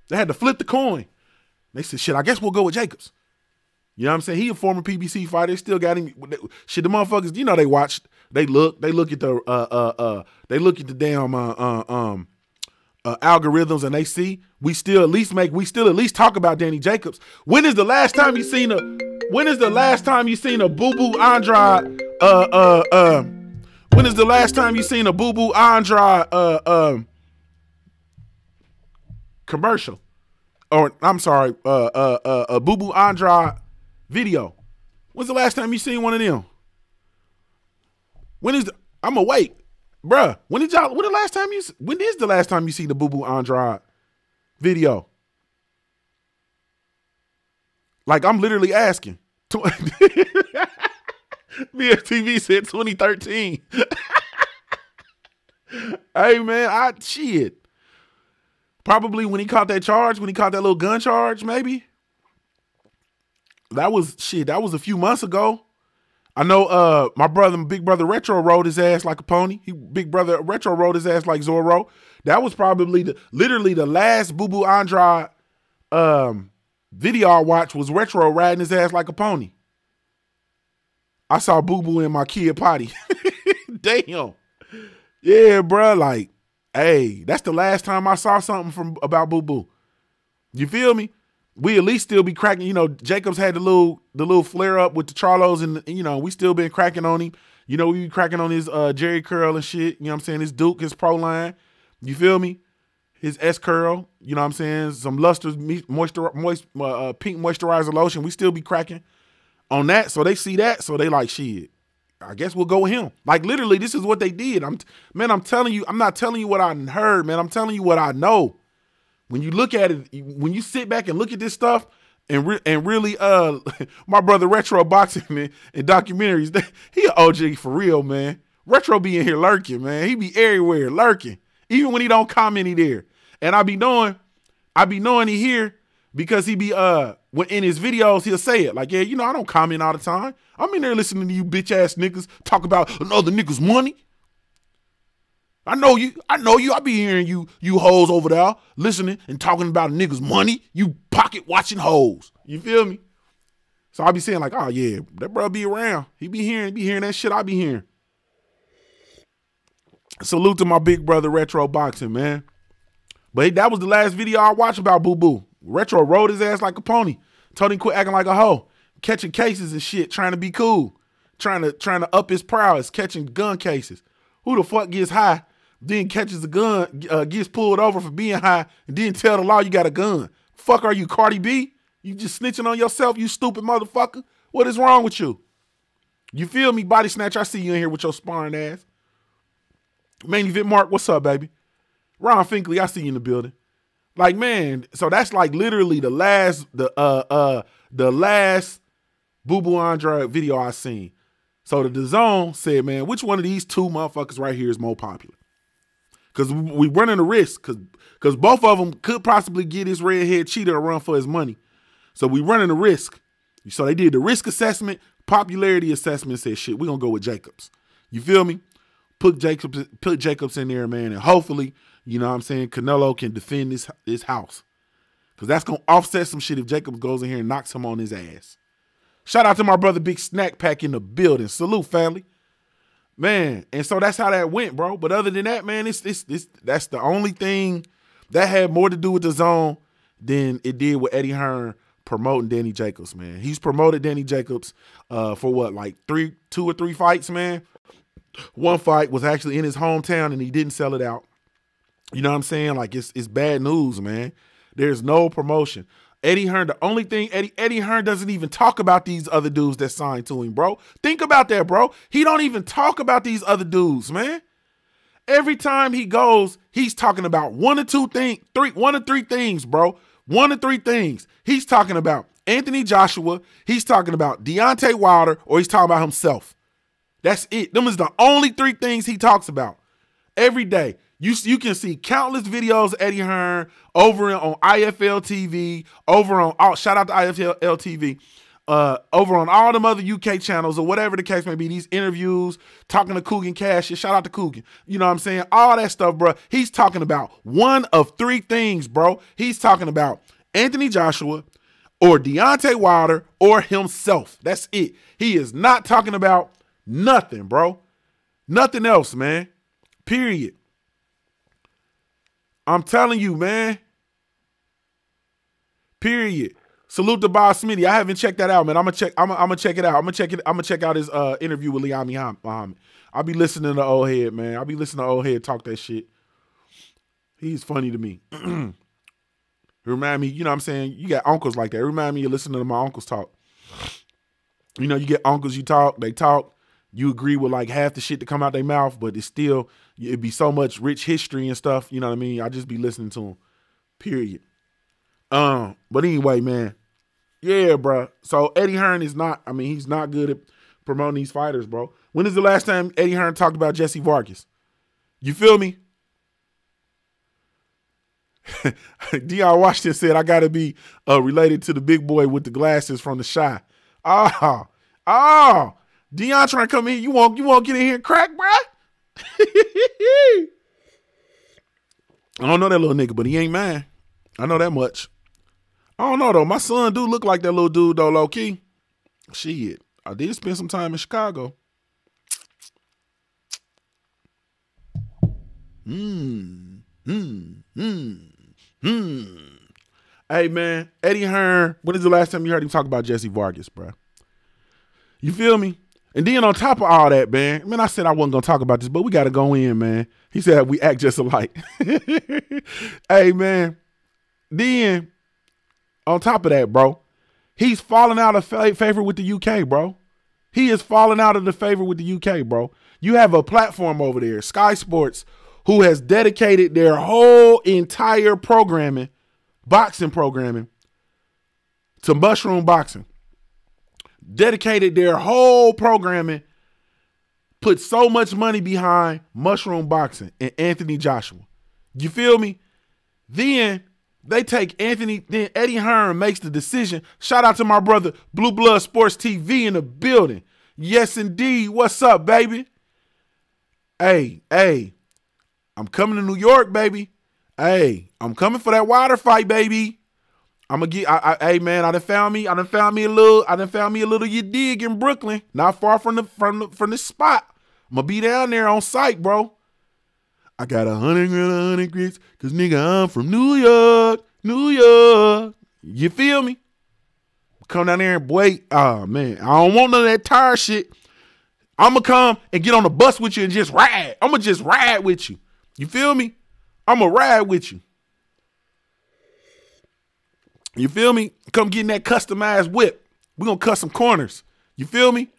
They had to flip the coin. They said, "Shit, I guess we'll go with Jacobs." You know what I'm saying? He a former PBC fighter. They still got him. Shit, the motherfuckers, you know, they watched. They look at the damn algorithms, and they see we still at least talk about Danny Jacobs. When is the last time you seen a Boo Boo Andrade? When is the last time you seen a Boo Boo Andrade commercial? Or I'm sorry, a Boo Boo Andrade video? When's the last time you seen one of them? I'ma wait. Bruh, when is the last time you see the Boo Boo Andrade video? Like, I'm literally asking. BFTV said 2013. Hey man, shit. Probably when he caught that little gun charge, maybe. That was a few months ago. I know my big brother Retro rode his ass like a pony. Big brother Retro rode his ass like Zorro. That was probably literally the last Boo Boo Andrade video I watched was Retro riding his ass like a pony. I saw Boo Boo in my kid potty. Damn. Yeah, bro. Like, hey, that's the last time I saw something about Boo Boo. You feel me? We at least still be cracking. You know, Jacobs had the little flare up with the Charlos, and you know, we still been cracking on him. You know, we be cracking on his Jerry curl and shit. You know what I'm saying? His Duke, his Pro line. You feel me? His S curl. You know what I'm saying? Some Luster's pink moisturizer lotion. We still be cracking on that. So they see that. So they like, shit, I guess we'll go with him. Like, literally, this is what they did. I'm telling you, I'm not telling you what I heard, man. I'm telling you what I know. When you look at it, when you sit back and look at this stuff, and really, my brother Retro boxing, man, and documentaries, he an OG for real, man. Retro be in here lurking, man. He be everywhere lurking. Even when he don't comment, he there. And I be knowing he here because he be when in his videos he'll say it like, yeah, you know, I don't comment all the time. I'm in there listening to you bitch ass niggas talk about another nigga's money. I know you. I be hearing you hoes over there listening and talking about a nigga's money. You pocket watching hoes. You feel me? So I be saying like, oh yeah, that bro be around. He be hearing that shit I be hearing. Salute to my big brother Retro boxing, man. But that was the last video I watched about Boo Boo. Retro rode his ass like a pony. Told him quit acting like a hoe. Catching cases and shit, trying to be cool. Trying to up his prowess, catching gun cases. Who the fuck gets high, then catches a gun, gets pulled over for being high, and then tell the law you got a gun? Fuck are you, Cardi B? You just snitching on yourself, you stupid motherfucker? What is wrong with you? You feel me, body snatcher? I see you in here with your sparring ass. Main Event Mark, what's up, baby? Ron Finkley, I see you in the building. Like, man, so that's like literally the last Boo Boo Andrade video I seen. So the DAZN said, man, which one of these two motherfuckers right here is more popular? Because we running a risk, because both of them could possibly get this redhead cheater a run for his money. So we running a risk. So they did the risk assessment, popularity assessment, said, shit, we're going to go with Jacobs. You feel me? Put Jacobs in there, man, and hopefully, you know what I'm saying, Canelo can defend this house. Because that's going to offset some shit if Jacobs goes in here and knocks him on his ass. Shout out to my brother Big Snack Pack in the building. Salute, family. Man, and so that's how that went, bro. But other than that, man, that's the only thing that had more to do with the zone than it did with Eddie Hearn promoting Danny Jacobs, man. He's promoted Danny Jacobs for what, like 2 or 3 fights, man. One fight was actually in his hometown and he didn't sell it out. You know what I'm saying? Like, it's bad news, man. There's no promotion. Eddie Hearn, the only thing, Eddie Hearn doesn't even talk about these other dudes that signed to him, bro. Think about that, bro. He don't even talk about these other dudes, man. Every time he goes, he's talking about one or three things, bro. 1 or 3 things. He's talking about Anthony Joshua, he's talking about Deontay Wilder, or he's talking about himself. That's it. Them is the only 3 things he talks about every day. You can see countless videos of Eddie Hearn over on IFL TV, over on, shout out to IFL TV, over on all them other UK channels or whatever the case may be, these interviews, talking to Coogan Cash, shout out to Coogan. You know what I'm saying? All that stuff, bro. He's talking about 1 of 3 things, bro. He's talking about Anthony Joshua or Deontay Wilder or himself. That's it. He is not talking about nothing, bro. Nothing else, man. Period. I'm telling you, man. Period. Salute to Bob Smitty. I haven't checked that out, man. I'm gonna check it out. I'm gonna check out his interview with Liam Muhammad. I'll be listening to old head, man. I'll be listening to old head talk that shit. He's funny to me. Remind me, you know what I'm saying? You got uncles like that. Remind me of listening to my uncles talk. You know, you get uncles, they talk, you agree with like half the shit that come out their mouth, but it's still, it'd be so much rich history and stuff, you know what I mean? I just be listening to them, period. But anyway, man, yeah, bro. So Eddie Hearn is not, I mean, he's not good at promoting these fighters, bro. When is the last time Eddie Hearn talked about Jesse Vargas? You feel me? Deion Washington said, I got to be related to the big boy with the glasses from The Shy. Oh, Deion trying to come in. You won't get in here and crack, bro? I don't know that little nigga, but he ain't mine. I know that much. I don't know, though. My son do look like that little dude, though, low-key. Shit. I did spend some time in Chicago. Hey, man, Eddie Hearn, when is the last time you heard him talk about Jesse Vargas, bro? You feel me? And then on top of all that, man, I said I wasn't going to talk about this, but we got to go in, man. He said we act just alike. Hey, man, then on top of that, bro, he's falling out of favor with the UK, bro. He is falling out of the favor with the UK, bro. You have a platform over there, Sky Sports, who has dedicated their whole entire programming, boxing programming, to mushroom boxing. Dedicated their whole programming, put so much money behind mushroom boxing and Anthony Joshua. You feel me? Then they take then Eddie Hearn makes the decision. Shout out to my brother, Blue Blood Sports TV in the building. Yes, indeed. What's up, baby? Hey, I'm coming to New York, baby. Hey, I'm coming for that Wilder fight, baby. I'm gonna get. Hey, man, I done found me a little you dig in Brooklyn, not far from the spot. I'm gonna be down there on site, bro. I got 100 grits, cause nigga, I'm from New York. You feel me? Come down there and wait. Oh man, I don't want none of that tire shit. I'm gonna come and get on the bus with you and just ride. I'm gonna just ride with you. You feel me? I'm gonna ride with you. You feel me? Come get in that customized whip. We're gonna cut some corners. You feel me?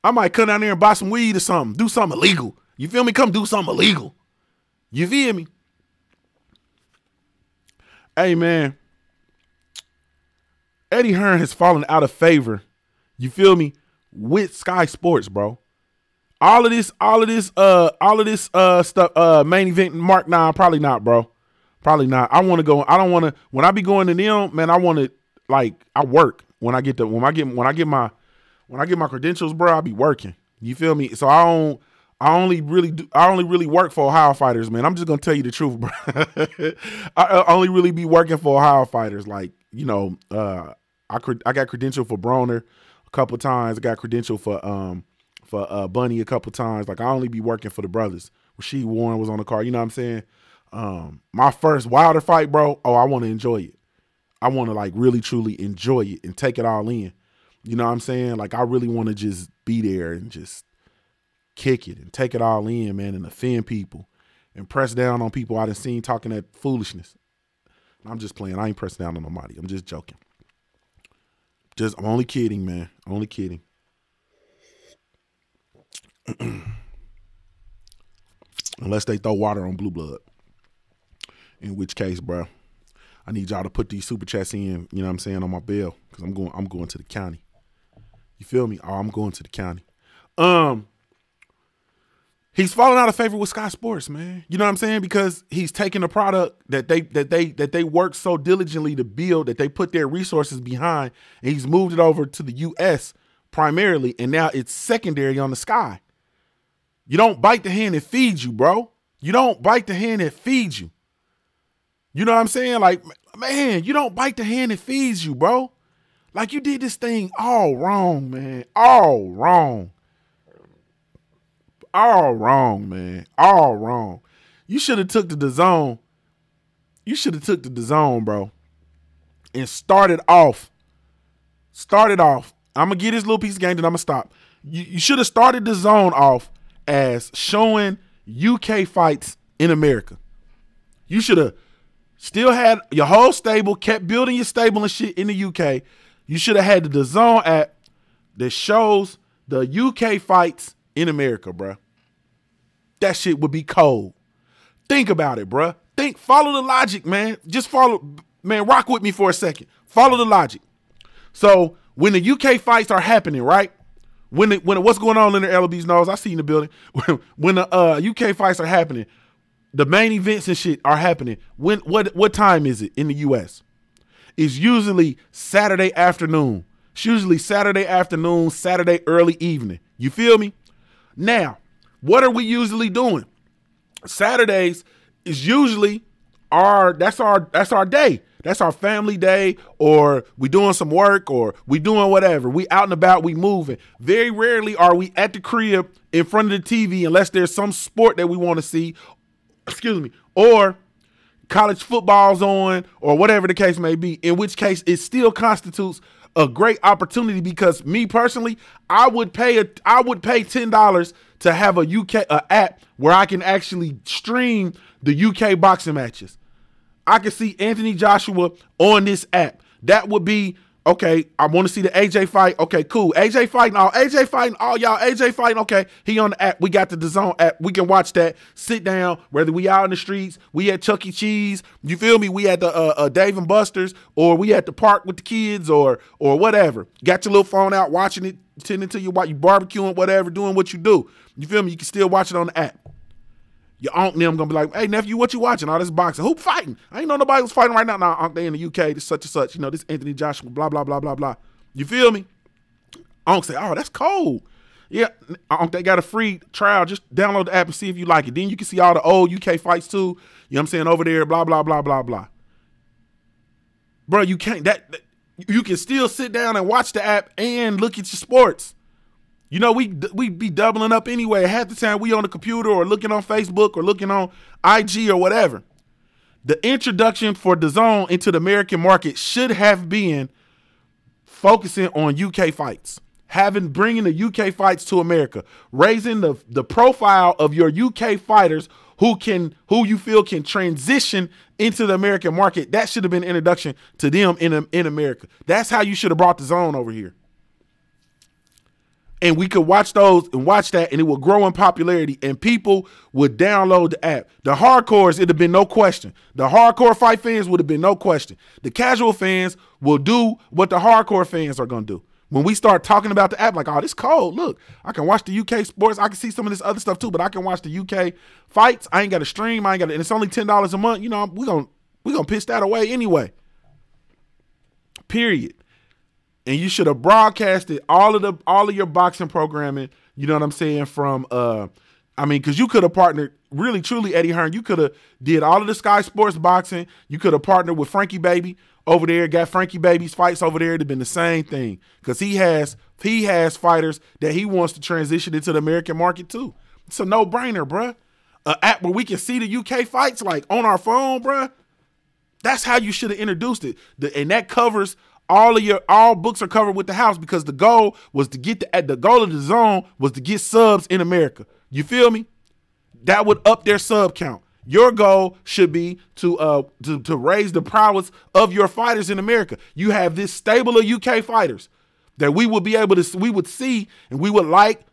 I might come down there and buy some weed or something. Do something illegal. You feel me? Come do something illegal. You feel me? Hey, man. Eddie Hearn has fallen out of favor. You feel me? With Sky Sports, bro. All of this stuff, main event Mark 9, probably not, bro. Probably not. I want to go. I don't want to. When I be going to them, man, I want to, like, I work when I get my credentials, bro. I be working. You feel me? So I I only really work for Ohio fighters, man. I'm just gonna tell you the truth, bro. I only really be working for Ohio fighters. Like, you know, I got credential for Broner a couple times. I got credential for Bunny a couple times. Like, I only be working for the brothers. Rasheed Warren was on the card. You know what I'm saying? My first Wilder fight, bro. Oh, I want to enjoy it. I want to, like, really truly enjoy it and take it all in. You know what I'm saying? Like, I really want to just be there and just kick it and take it all in, man, and offend people and press down on people I done seen talking that foolishness. I'm just playing. I ain't pressing down on nobody. I'm just joking. I'm only kidding, man. Only kidding. Unless they throw water on Blue Blood. In which case, bro, I need y'all to put these super chats in, you know what I'm saying, on my bill. Because I'm going to the county. You feel me? Oh, I'm going to the county. He's falling out of favor with Sky Sports, man. You know what I'm saying? Because he's taking a product that they work so diligently to build, that they put their resources behind, and he's moved it over to the US primarily, and now it's secondary on the Sky. You don't bite the hand that feeds you, bro. You don't bite the hand that feeds you. You know what I'm saying? Like, man, you don't bite the hand that feeds you, bro. Like, you did this thing all wrong, man. All wrong. All wrong, man. All wrong. You should have took the DAZN. You should have took the DAZN, bro, and started off. I'm going to get this little piece of game, then I'm going to stop. You should have started the zone off as showing UK fights in America. You should have still had your whole stable, kept building your stable and shit in the UK. You should have had the DAZN app that shows the UK fights in America, bro. That shit would be cold. Think about it, bro. Follow the logic, man. Just follow, man, rock with me for a second. Follow the logic. So when the UK fights are happening, right? When what's going on in the LDBC knows, I see in the building. When the UK fights are happening, the main events and shit are happening. What time is it in the US? It's usually Saturday afternoon. It's usually Saturday afternoon, Saturday early evening. You feel me? Now, what are we usually doing? Saturdays is usually that's our day. That's our family day, or we doing some work, or we doing whatever. We out and about, we moving. Very rarely are we at the crib in front of the TV unless there's some sport that we want to see, excuse me, or college football's on, or whatever the case may be, in which case it still constitutes a great opportunity, because me personally, I would pay $10 to have a app where I can actually stream the UK boxing matches. I can see Anthony Joshua on this app. That would be, okay, I want to see the AJ fight. Okay, cool. AJ fighting, all y'all AJ fighting. Okay, he on the app. We got the DAZN app. We can watch that. Sit down, whether we out in the streets, we at Chuck E. Cheese, you feel me? We at the Dave and Buster's, or we at the park with the kids, or whatever. Got your little phone out, watching it, tending to you while you barbecuing, whatever, doing what you do. You feel me? You can still watch it on the app. Your aunt and them gonna be like, hey, nephew, what you watching? All this boxing. Who fighting? I ain't know nobody was fighting right now. Nah, aunt, they in the UK, this such and such. You know, this Anthony Joshua, blah, blah, blah, blah, blah. You feel me? Unc say, oh, that's cold. Yeah, Unc, they got a free trial. Just download the app and see if you like it. Then you can see all the old UK fights too. You know what I'm saying? Over there, blah, blah, blah, blah, blah. Bro, you can't, you can still sit down and watch the app and look at your sports. You know, we be doubling up anyway. Half the time we on the computer or looking on Facebook or looking on IG or whatever. The introduction for DAZN into the American market should have been focusing on UK fights, bringing the UK fights to America, raising the profile of your UK fighters who you feel can transition into the American market. That should have been an introduction to them in America. That's how you should have brought DAZN over here. And we could watch those and watch that, and it would grow in popularity, and people would download the app. The hardcores, it'd have been no question. The hardcore fight fans would have been no question. The casual fans will do what the hardcore fans are going to do. When we start talking about the app, like, oh, this cold. Look, I can watch the UK sports. I can see some of this other stuff too, but I can watch the UK fights. I ain't got to stream. And it's only $10 a month. You know, we're gonna pitch that away anyway. Period. And you should have broadcasted all of your boxing programming, you know what I'm saying, from I mean, because you could have partnered, really, truly, Eddie Hearn, you could have did all of the Sky Sports boxing. You could have partnered with Frankie Baby over there, got Frankie Baby's fights over there. It'd have been the same thing because he has fighters that he wants to transition into the American market too. It's a no-brainer, bruh. An app where we can see the UK fights like on our phone, bruh. That's how you should have introduced it. And that covers all books are covered with the house because the goal was to get the goal of the zone was to get subs in America. You feel me? That would up their sub count. Your goal should be to raise the prowess of your fighters in America. You have this stable of UK fighters that we would be able to, we would see and we would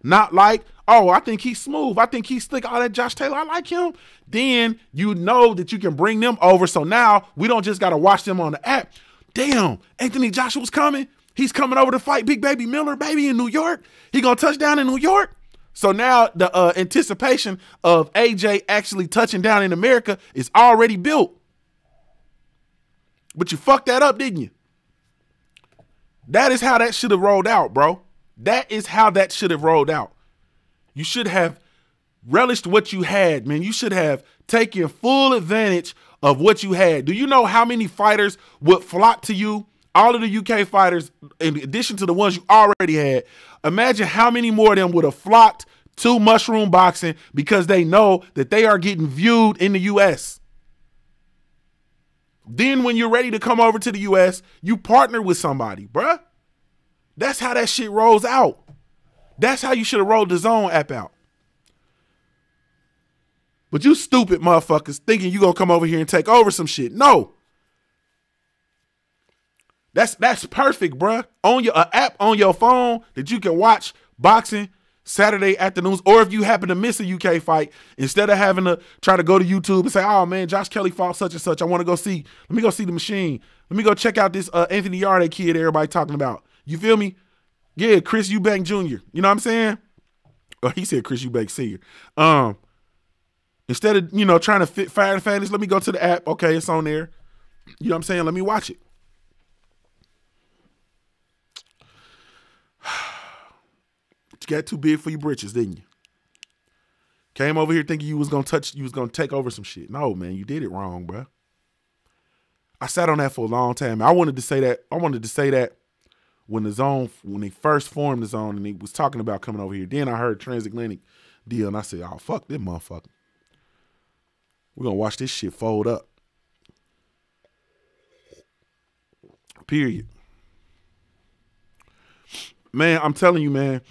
not like. Oh, I think he's smooth. I think he's slick. Oh, that Josh Taylor, I like him. Then you know that you can bring them over. So now we don't just got to watch them on the app. Damn, Anthony Joshua's coming. He's coming over to fight Big Baby Miller, baby, in New York. He gonna touch down in New York. So now the anticipation of AJ actually touching down in America is already built. But you fucked that up, didn't you? That is how that should have rolled out, bro. That is how that should have rolled out. You should have relished what you had, man. You should have taken full advantage of what you had. Do you know how many fighters would flock to you? All of the UK fighters, in addition to the ones you already had, imagine how many more of them would have flocked to Mushroom Boxing because they know that they are getting viewed in the US. Then when you're ready to come over to the US, you partner with somebody, bruh. That's how that shit rolls out. That's how you should have rolled the Zone app out. But you stupid motherfuckers thinking you gonna come over here and take over some shit. No. That's perfect, bruh. On your app on your phone that you can watch boxing Saturday afternoons, or if you happen to miss a UK fight, instead of having to try to go to YouTube and say, oh man, Josh Kelly fought such and such. I want to go see. Let me go see the machine. Let me go check out this Anthony Yarde kid everybody talking about. You feel me? Yeah, Chris Eubank Jr. You know what I'm saying? Oh, he said Chris Eubank Sr. Instead of, trying to fit fire and fantasy, let me go to the app. Okay, it's on there. You know what I'm saying? Let me watch it. You got too big for your britches, didn't you? Came over here thinking you was gonna take over some shit. No, man, you did it wrong, bro. I sat on that for a long time. I wanted to say that when they first formed the Zone and he was talking about coming over here. Then I heard transatlantic deal and I said, oh, fuck this motherfucker. We're gonna watch this shit fold up. Period. Man, I'm telling you, man,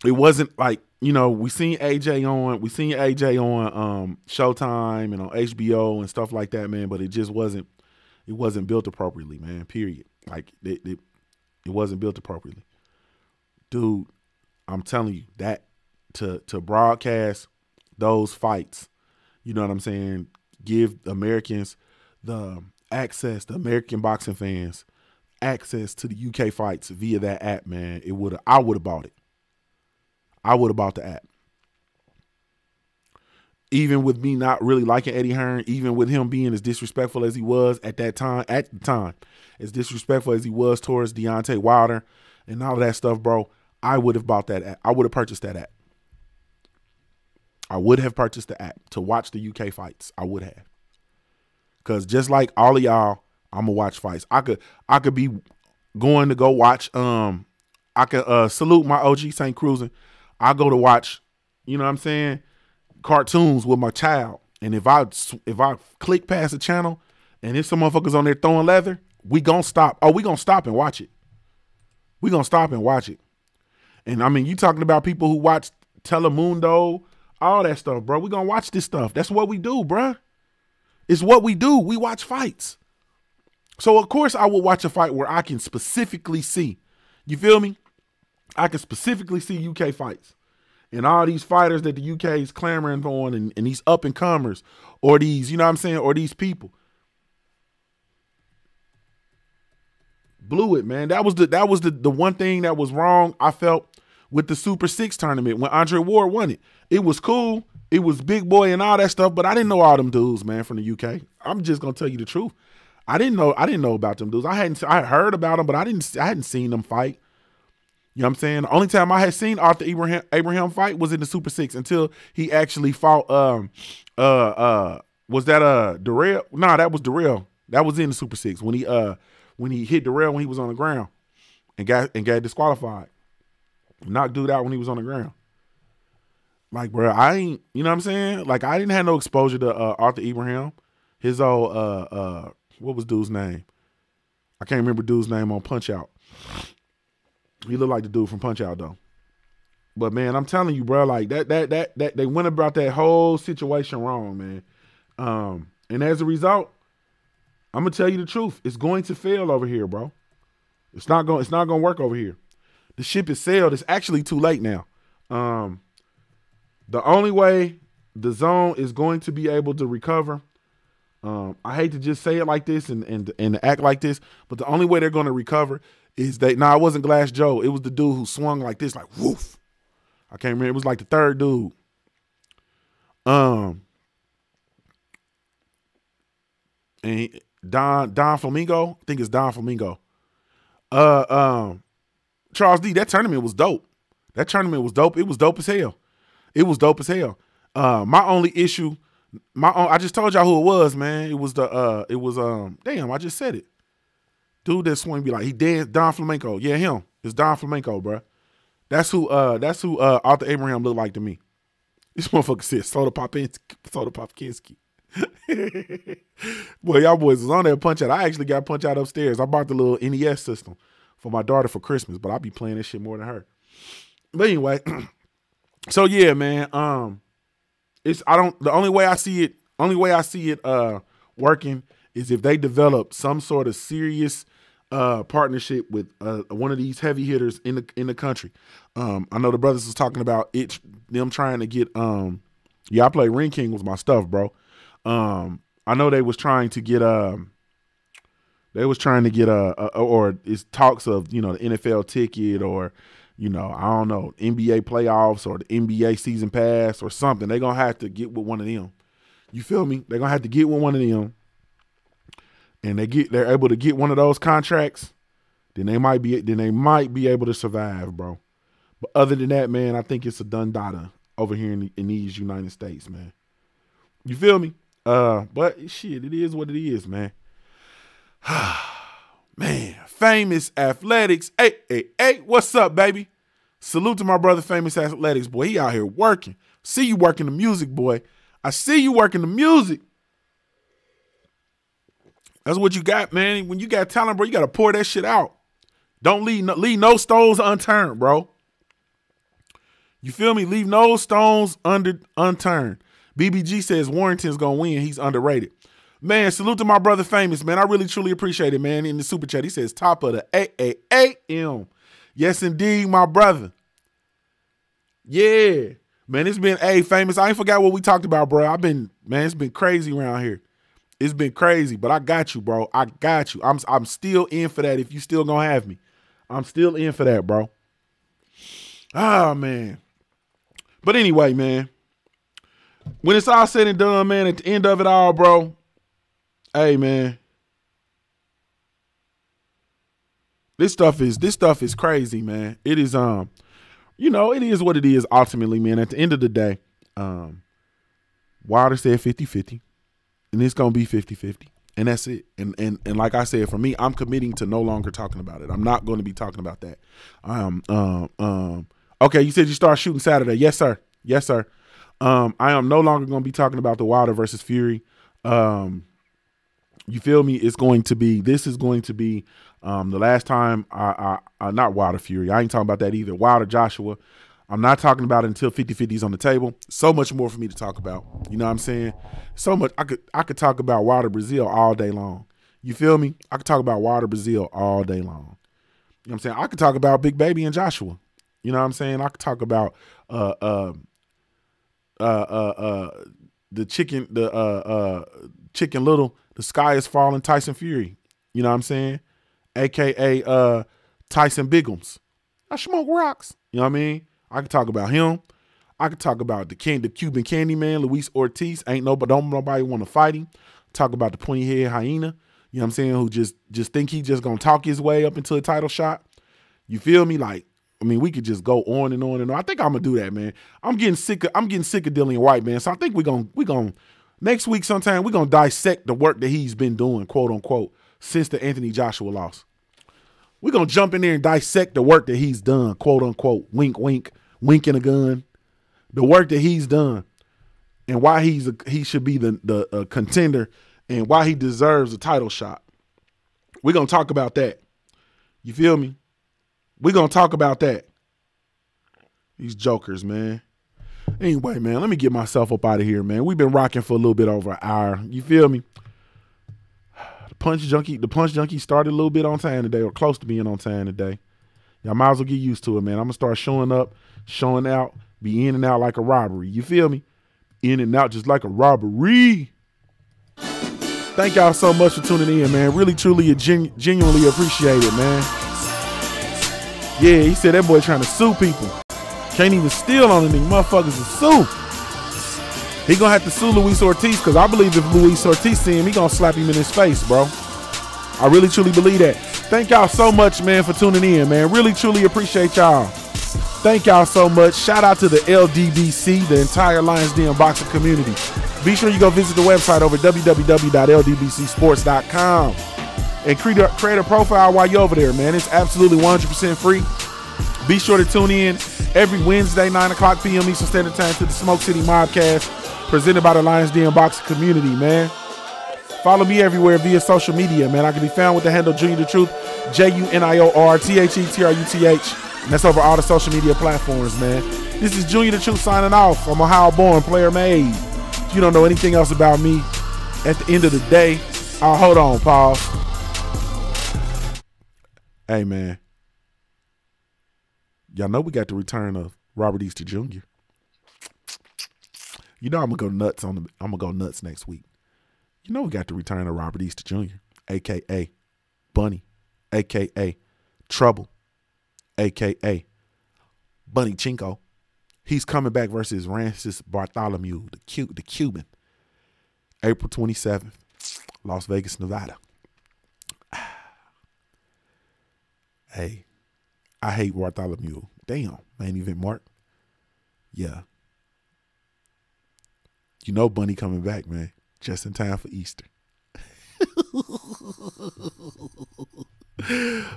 it wasn't like, we seen AJ on Showtime and on HBO and stuff like that, man, but it just wasn't built appropriately, man, period. Like it wasn't built appropriately. Dude, I'm telling you, that to broadcast those fights, you know what I'm saying, give Americans the access, the American boxing fans, access to the UK fights via that app, man, I would have bought it. I would have bought the app. Even with me not really liking Eddie Hearn, even with him being as disrespectful as he was at the time, as disrespectful as he was towards Deontay Wilder and all of that stuff, bro, I would have bought that app. I would have purchased that app. I would have purchased the app to watch the UK fights. I would have. Because just like all of y'all, I'm going to watch fights. I could be going to go watch, I could salute my OG St. Cruising. I go to watch, you know what I'm saying, cartoons with my child. And if I click past the channel and if some motherfuckers on there throwing leather, we gonna stop. Oh, we gonna stop and watch it. We gonna stop and watch it. And I mean, you talking about people who watch Telemundo, all that stuff, bro. We gonna watch this stuff. That's what we do, bro. It's what we do. We watch fights. So of course I will watch a fight where I can specifically see. You feel me? I can specifically see UK fights. And all these fighters that the UK is clamoring on and these up-and-comers or these, you know what I'm saying, or these people. Blew it, man. That was the one thing that was wrong, I felt, with the Super 6 tournament when Andre Ward won it. It was cool. It was big boy and all that stuff, but I didn't know all them dudes, man, from the UK. I'm just going to tell you the truth. I didn't know about them dudes. I had heard about them, but I hadn't seen them fight. You know what I'm saying? The only time I had seen Arthur Abraham fight was in the Super Six until he actually fought. Was that Darrell? Nah, that was Darrell. That was in the Super Six when he hit Darrell when he was on the ground and got disqualified. Knocked dude out when he was on the ground. Like, bro, I ain't. You know what I'm saying? Like, I didn't have no exposure to Arthur Abraham. His old what was dude's name? I can't remember dude's name on Punch Out. He looked like the dude from Punch Out though. But man, I'm telling you, bro, like that they went about that whole situation wrong, man. And as a result, I'm gonna tell you the truth. It's going to fail over here, bro. It's not gonna work over here. The ship is sailed. It's actually too late now. The only way the zone is going to be able to recover. I hate to just say it like this and act like this, but the only way they're going to recover is it wasn't Glass Joe. It was the dude who swung like this, like woof. I can't remember. It was like the third dude. And Don Flamingo. I think it's Don Flamingo. Charles D. That tournament was dope. That tournament was dope. It was dope as hell. It was dope as hell. My only issue, I just told y'all who it was, man. It was damn, I just said it. Dude that swing be like, he dead, Don Flamenco. Yeah, him. It's Don Flamenco, bro. That's who Arthur Abraham looked like to me. This motherfucker said Soda Popkinski. Boy, y'all boys was on that Punch Out. I actually got Punch Out upstairs. I bought the little NES system for my daughter for Christmas, but I be playing this shit more than her. But anyway, so yeah, man. The only way I see it working is if they develop some sort of serious partnership with one of these heavy hitters in the country. I know the brothers was talking about them trying to get I play Ring King with my stuff, bro. I know they was trying to get or it's talks of, the NFL ticket or, I don't know, NBA playoffs or the NBA season pass or something. They're going to have to get with one of them. You feel me? They're going to have to get with one of them. And they're able to get one of those contracts, then they might be able to survive, bro. But other than that, man, I think it's a done data over here in these United States, man. You feel me? But shit, it is what it is, man. Man, Famous Athletics. Hey, what's up, baby? Salute to my brother, Famous Athletics, boy. He out here working. See you working the music, boy. I see you working the music. That's what you got, man. When you got talent, bro, you got to pour that shit out. Don't leave no stones unturned, bro. You feel me? Leave no stones unturned. BBG says Warrington's going to win. He's underrated. Man, salute to my brother Famous, man. I really, truly appreciate it, man. In the super chat, he says top of the AAAM. Yes, indeed, my brother. Yeah. Man, it's been, Famous. I ain't forgot what we talked about, bro. It's been crazy around here. It's been crazy, but I got you, bro. I got you. I'm still in for that if you still gonna have me. I'm still in for that, bro. Ah, man. But anyway, man, when it's all said and done, man, at the end of it all, bro, hey, man, this stuff is crazy, man. It is, it is what it is ultimately, man. At the end of the day, Wilder said 50-50. And it's going to be 50-50. And that's it. And like I said, for me, I'm committing to no longer talking about it. I'm not going to be talking about that. Okay, you said you start shooting Saturday. Yes, sir. Yes, sir. I am no longer going to be talking about the Wilder versus Fury. You feel me? This is going to be the last time I not Wilder Fury. I ain't talking about that either. Wilder Joshua. I'm not talking about it until 50-50 is on the table. So much more for me to talk about. You know what I'm saying? So much. I could talk about Wilder Brazil all day long. You feel me? I could talk about Wilder Brazil all day long. You know what I'm saying? I could talk about Big Baby and Joshua. You know what I'm saying? I could talk about the Chicken Little, the Sky is Falling, Tyson Fury. You know what I'm saying? AKA Tyson Biggums. I smoke rocks. You know what I mean? I could talk about him. I could talk about the Cuban Candyman, Luis Ortiz. Don't nobody want to fight him. Talk about the pointy head hyena. You know what I'm saying? Who just think he just gonna talk his way up into a title shot. You feel me? Like, I mean, we could just go on and on and on. I think I'm gonna do that, man. I'm getting sick of Dillian White, man. So I think we gonna next week sometime we're gonna dissect the work that he's been doing, quote unquote, since the Anthony Joshua loss. We're gonna jump in there and dissect the work that he's done, quote unquote, wink, wink, winking a gun. The work that he's done and why he should be the contender and why he deserves a title shot. We're gonna talk about that. You feel me? We're going to talk about that. These jokers, man. Anyway, man, let me get myself up out of here, man. We've been rocking for a little bit over an hour. You feel me? The Punch Junkie started a little bit on time today, or close to being on time today. Y'all might as well get used to it, man. I'm going to start showing up, showing out, be in and out like a robbery. You feel me? In and out just like a robbery. Thank y'all so much for tuning in, man. Really, truly, genuinely appreciate it, man. Yeah, he said that boy trying to sue people. Can't even steal on anything. Motherfuckers to sue. He gonna have to sue Luis Ortiz, because I believe if Luis Ortiz see him, he gonna slap him in his face, bro. I really, truly believe that. Thank y'all so much, man, for tuning in, man. Really, truly appreciate y'all. Thank y'all so much. Shout out to the LDBC, the entire Lions Den boxing community. Be sure you go visit the website over www.ldbcsports.com. and create a profile while you're over there, man. It's absolutely 100% free. Be sure to tune in every Wednesday, 9 o'clock p.m. Eastern Standard Time to the Smoke City Mobcast, presented by the Lions Den Boxing Community, man. Follow me everywhere via social media, man. I can be found with the handle Junior the Truth, JUNIORTHETRUTH. And that's over all the social media platforms, man. This is Junior the Truth signing off. I'm Ohio-born, player made. If you don't know anything else about me, at the end of the day, hold on, pause. Hey, man, y'all know we got the return of Robert Easter Jr. You know I'm gonna go nuts next week. You know we got the return of Robert Easter Jr., a.k.a. Bunny, a.k.a. Trouble, a.k.a. Bunny Chinko. He's coming back versus Rancis Bartholomew, the Cuban, April 27th, Las Vegas, Nevada. Hey, I hate Bartholomew. Damn, main event mark. Yeah. You know Bunny coming back, man. Just in time for Easter.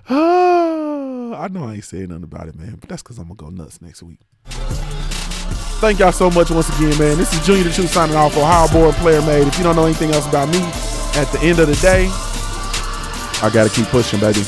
I know I ain't saying nothing about it, man, but that's because I'm going to go nuts next week. Thank y'all so much once again, man. This is Junior the Truth signing off for Ohio-born, player made. If you don't know anything else about me, at the end of the day, I got to keep pushing, baby.